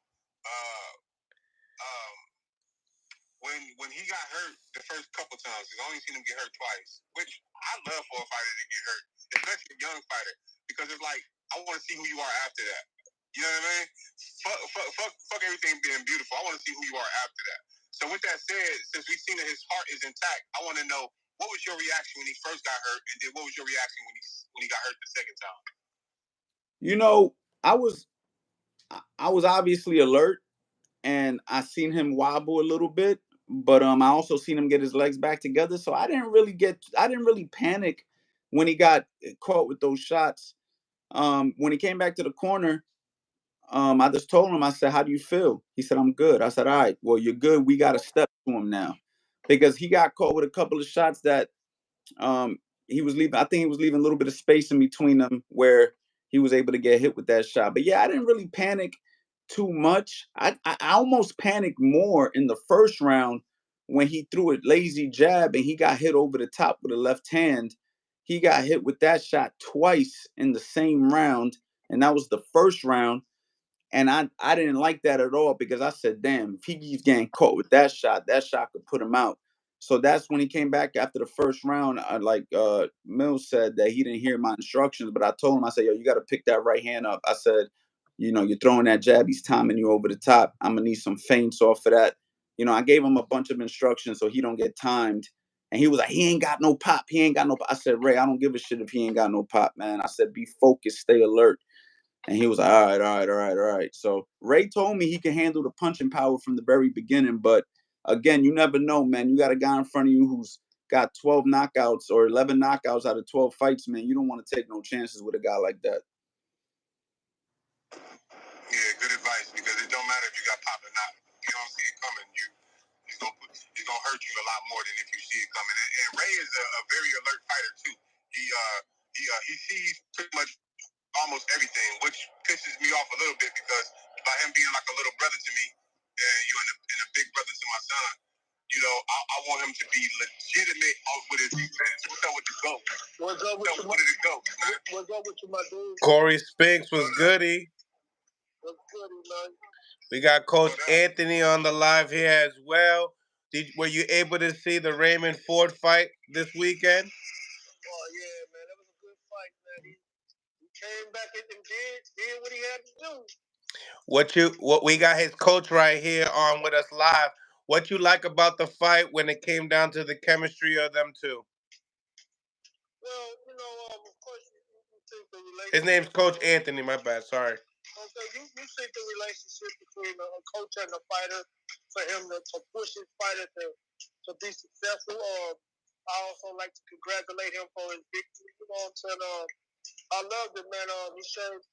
When he got hurt the first couple times, because I only seen him get hurt twice, which I love for a fighter to get hurt, especially a young fighter, because it's like I want to see who you are after that. You know what I mean? Fuck everything being beautiful. I want to see who you are after that. So with that said, since we've seen that his heart is intact, I want to know what was your reaction when he first got hurt, and then what was your reaction when he got hurt the second time? You know, I was obviously alert, and I seen him wobble a little bit, but I also seen him get his legs back together. So I didn't really panic when he got caught with those shots. When he came back to the corner, I just told him, I said, "How do you feel?" He said, "I'm good." I said, "All right, well, you're good. We got to step to him now," because he got caught with a couple of shots that um, he was leaving. I think he was leaving a little bit of space in between them where he was able to get hit with that shot. But yeah, I didn't really panic too much. I almost panicked more in the first round when he threw a lazy jab and he got hit over the top with a left hand. He got hit with that shot twice in the same round, and that was the first round. And I didn't like that at all because I said, damn, if he keeps getting caught with that shot could put him out. So that's when he came back after the first round. Mills said that he didn't hear my instructions, but I told him, I said, yo, you got to pick that right hand up. I said, you're throwing that jab, he's timing you over the top. I'm going to need some feints off of that. I gave him a bunch of instructions so he don't get timed. And he was like, he ain't got no pop. He ain't got no pop. I said, Ray, I don't give a shit if he ain't got no pop, man. I said, be focused, stay alert. And he was like, all right, all right, all right, all right. So Ray told me he can handle the punching power from the very beginning. But again, you never know, man. You got a guy in front of you who's got 12 knockouts or 11 knockouts out of 12 fights, man. You don't want to take no chances with a guy like that. Yeah, good advice, because it don't matter if you got pop or not. If you don't see it coming, it's gonna hurt you a lot more than if you see it coming. And Ray is a very alert fighter too. He sees pretty much almost everything, which pisses me off a little bit, because by him being like a little brother to me, and you and a big brother to my son, I want him to be legitimate with his defense. What's up with the GOAT? What's up with my dude? Corey Spinks was goody. What's goody, man? We got Coach Anthony on the live here as well. Were you able to see the Raymond Ford fight this weekend? Oh yeah, man, that was a good fight, man. He came back and did what he had to do. What we got his coach right here on with us live. What you like about the fight when it came down to the chemistry of them two? Well, of course, you think the relationship. His name's Coach Anthony. My bad. Sorry. Okay, you think the relationship between a coach and a fighter, for him to push his fighter to be successful. I also like to congratulate him for his victory. You know what I'm saying? I loved it, man. He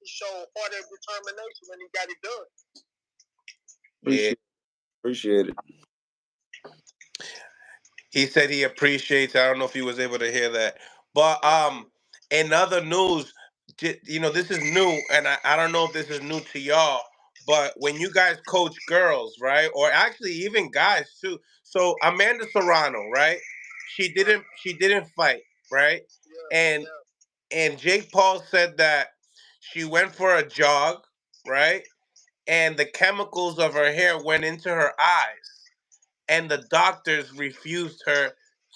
showed heart and determination, and he got it done. Appreciate it. He said he appreciates. I don't know if he was able to hear that, but in other news, this is new, and I don't know if this is new to y'all. But when you guys coach girls, right, or actually even guys too. So Amanda Serrano, right? She didn't fight, right? and Jake Paul said that she went for a jog, right? And the chemicals of her hair went into her eyes, and the doctors refused her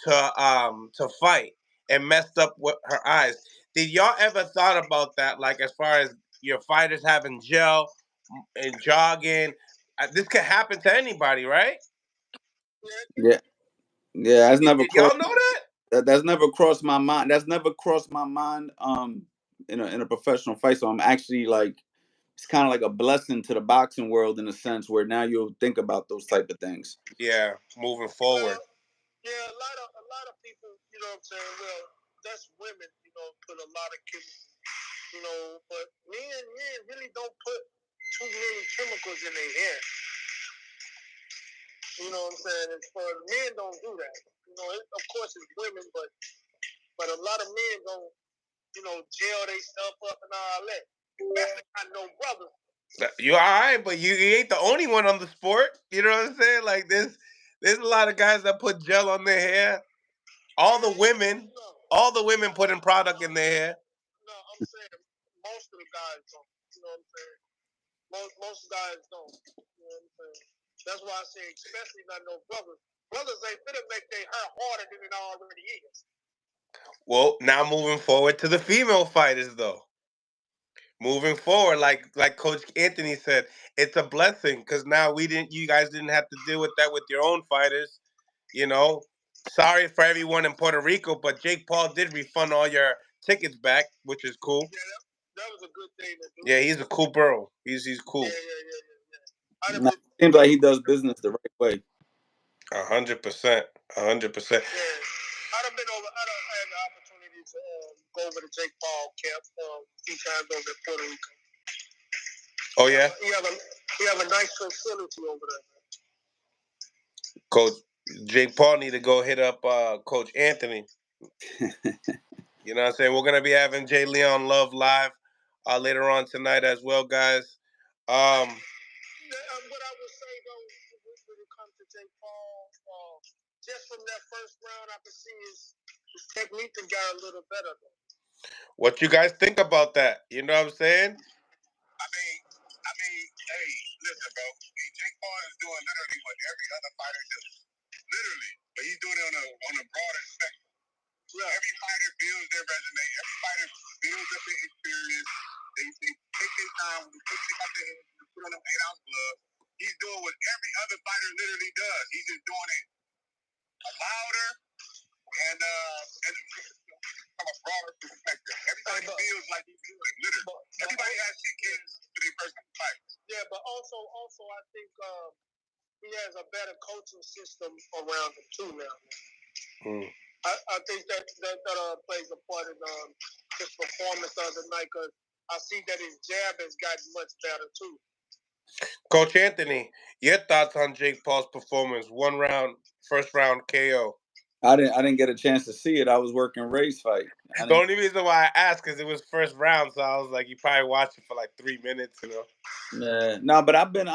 to fight and messed up with her eyes. Did y'all ever thought about that? Like as far as your fighters having gel and jogging, this could happen to anybody, right? Yeah, yeah. That's never Did y'all crossed. know that? That's never crossed my mind. That's never crossed my mind. In a professional fight. So I'm actually like, it's kind of like a blessing to the boxing world in a sense where now you'll think about those type of things. Yeah, moving forward. Yeah, a lot of people, you know what I'm saying? Well, that's women, you know, put a lot of chemicals, you know, but men really don't put too many chemicals in their hair. You know what I'm saying? As far as men don't do that. You know, of course it's women, but a lot of men don't, you know, gel their stuff up and all that. I know brothers. You all right, but you ain't the only one on the sport. You know what I'm saying? Like there's a lot of guys that put gel on their hair. All the women putting product in their hair. No, I'm saying most of the guys don't. You know what I'm saying? Most guys don't. You know what I'm saying? That's why I say, especially not no brothers. Brothers ain't finna make their hair harder than it already is. Well, now moving forward to the female fighters, though. Moving forward, like Coach Anthony said, it's a blessing because now you guys didn't have to deal with that with your own fighters. You know, sorry for everyone in Puerto Rico, but Jake Paul did refund all your tickets back, which is cool. Yeah, that was a good thing to do. Yeah, he's a cool bro. He's cool. Yeah. Now, it seems like he does business the right way. 100%. 100%. Yeah, I'd have been over. I'd have had the opportunity to go over to Jake Paul camp a few times over in Puerto Rico. Oh yeah. He have a nice facility over there. Coach Jake Paul need to go hit up Coach Anthony. You know what I'm saying? We're gonna be having Jay Leon Love live later on tonight as well, guys. What I would say though, when it comes to Jake Paul, just from that first round, I could see his technique got a little better. Though. What you guys think about that? You know what I'm saying? I mean, hey, listen, bro. Jake Paul is doing literally what every other fighter does. Literally, but he's doing it on a broader spectrum. Yeah. Every fighter builds their resume. Every fighter builds up their experience. They take their time. They put on them 8-ounce gloves. He's doing what every other fighter literally does. He's just doing it louder and from a broader perspective. Everybody feels like he's doing it. Literally, everybody has chickens for their personal fights. Yeah, but also, I think he has a better coaching system around him too now. I think that plays a part in his performance the other night because I see that his jab has gotten much better too. Coach Anthony, your thoughts on Jake Paul's performance? First round KO. I didn't get a chance to see it. I was working Ray's fight. The only reason why I asked because it was first round, so I was like, you probably watched it for like 3 minutes, you know. Yeah, no, but I've been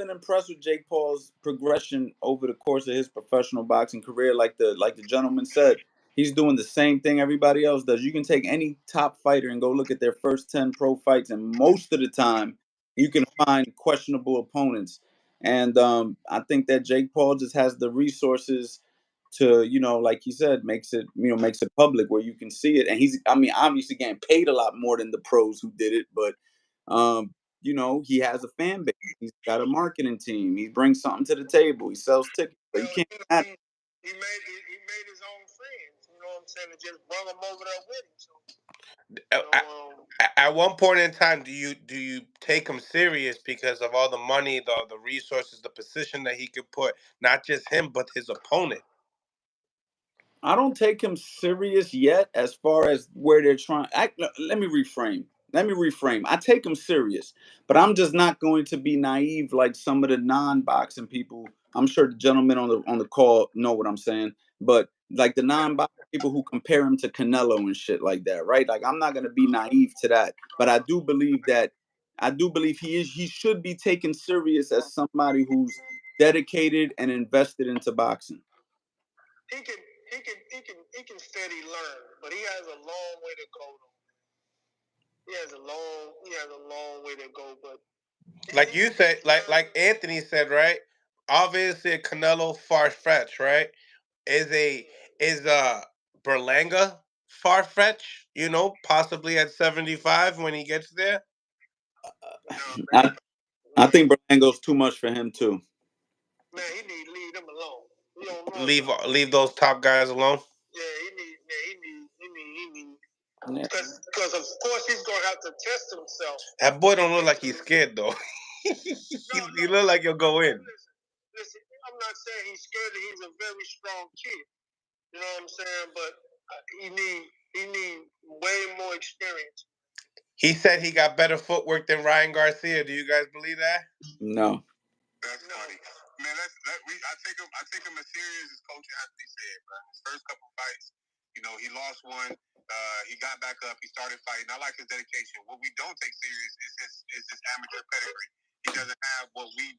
impressed with Jake Paul's progression over the course of his professional boxing career. Like the gentleman said, he's doing the same thing everybody else does. You can take any top fighter and go look at their first 10 pro fights, and most of the time you can find questionable opponents. And I think that Jake Paul just has the resources to, like he said, makes it public where you can see it. And he's, obviously getting paid a lot more than the pros who did it, but he has a fan base. He's got a marketing team. He brings something to the table. He sells tickets. So you can't. He made his own friends. You know what I'm saying? And just brought them over there with him. So, at one point in time, do you take him serious because of all the money, the resources, the position that he could put, not just him but his opponent? I don't take him serious yet as far as where they're trying. Let me reframe. I take him serious, but I'm just not going to be naive like some of the non-boxing people. I'm sure the gentlemen on the call know what I'm saying, but like the non-boxing people who compare him to Canelo and shit like that, right? Like I'm not going to be naive to that, but I do believe he should be taken serious as somebody who's dedicated and invested into boxing. He can steady learn. But he has a long way to go, though. He has a long way to go. But like you said, like Anthony said, right? Obviously, Canelo far-fetched, right? Is Berlanga far-fetched? You know, possibly at 75 when he gets there. I think Berlango's too much for him too. Man, he need to leave them alone. He don't know leave those top guys alone. Yeah, he need. Because of course he's gonna have to test himself. That boy don't look like he's scared though. He look like he'll go in. Listen, I'm not saying he's scared. He's a very strong kid. You know what I'm saying? But he need way more experience. He said he got better footwork than Ryan Garcia. Do you guys believe that? No. That's funny. Man, I take him as serious as Coach Anthony said, bro. His first couple fights, you know, he lost one. He got back up. He started fighting. I like his dedication. What we don't take serious is his amateur pedigree. He doesn't have what we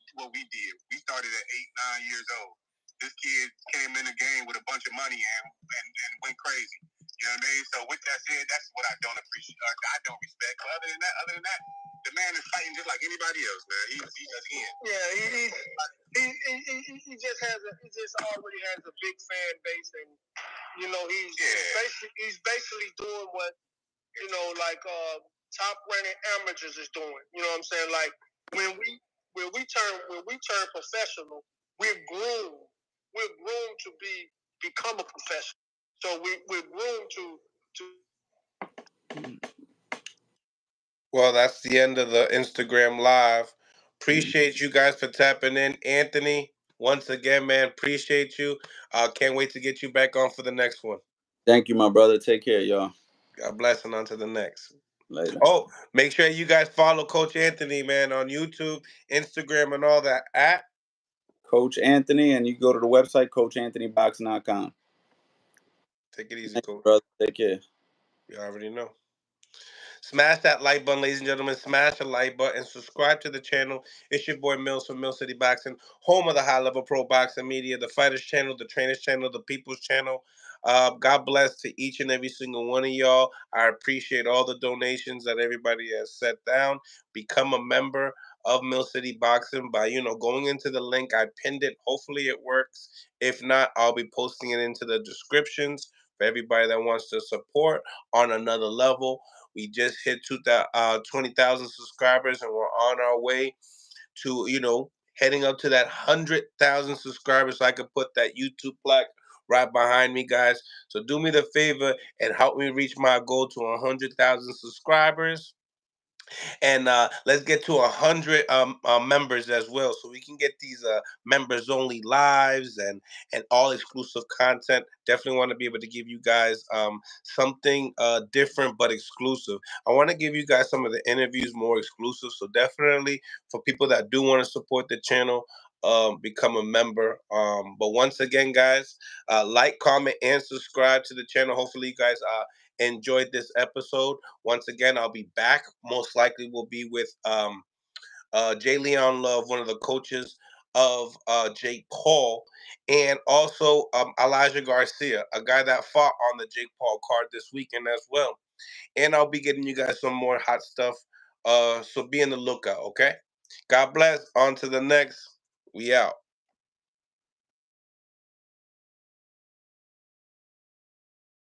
did. We started at 8, 9 years old. This kid came in the game with a bunch of money and went crazy. You know what I mean? So with that said, that's what I don't appreciate. I don't respect. But other than that, the man is fighting just like anybody else, man. He again. Yeah, he just already has a big fan base, and you know he's basically doing what like top ranked amateurs is doing. You know what I'm saying? Like when we turn professional, we're groomed to become a professional. So we're groomed to. Well, that's the end of the Instagram live. Appreciate you guys for tapping in, Anthony. Once again, man, appreciate you. Can't wait to get you back on for the next one. Thank you, my brother. Take care, y'all. God bless, and on to the next. Later. Oh, make sure you guys follow Coach Anthony, man, on YouTube, Instagram, and all that at Coach Anthony, and you go to the website, CoachAnthonyBoxing.com. Take it easy, Thank Coach. you, brother. Take care. You already know. Smash that like button, ladies and gentlemen. Smash the like button. Subscribe to the channel. It's your boy Mills from Mill City Boxing, home of the high level pro boxing media, the fighters channel, the trainers channel, the people's channel. God bless to each and every single one of y'all. I appreciate all the donations that everybody has set down. Become a member of Mill City Boxing by going into the link. I pinned it. Hopefully it works. If not, I'll be posting it into the descriptions for everybody that wants to support on another level. We just hit 20,000 subscribers, and we're on our way to heading up to that 100,000 subscribers, so I could put that YouTube plaque right behind me, guys. So do me the favor and help me reach my goal to 100,000 subscribers. And let's get to 100 members as well, so we can get these members only lives and all exclusive content. Definitely want to be able to give you guys something different but exclusive. I want to give you guys some of the interviews more exclusive, so definitely for people that do want to support the channel, become a member. But once again, guys, like, comment, and subscribe to the channel. Hopefully you guys enjoyed this episode. Once again, I'll be back. Most likely will be with Jay Leon Love, one of the coaches of Jake Paul, and also Elijah Garcia, a guy that fought on the Jake Paul card this weekend as well. And I'll be getting you guys some more hot stuff. So be in the lookout, okay? God bless. On to the next. We out.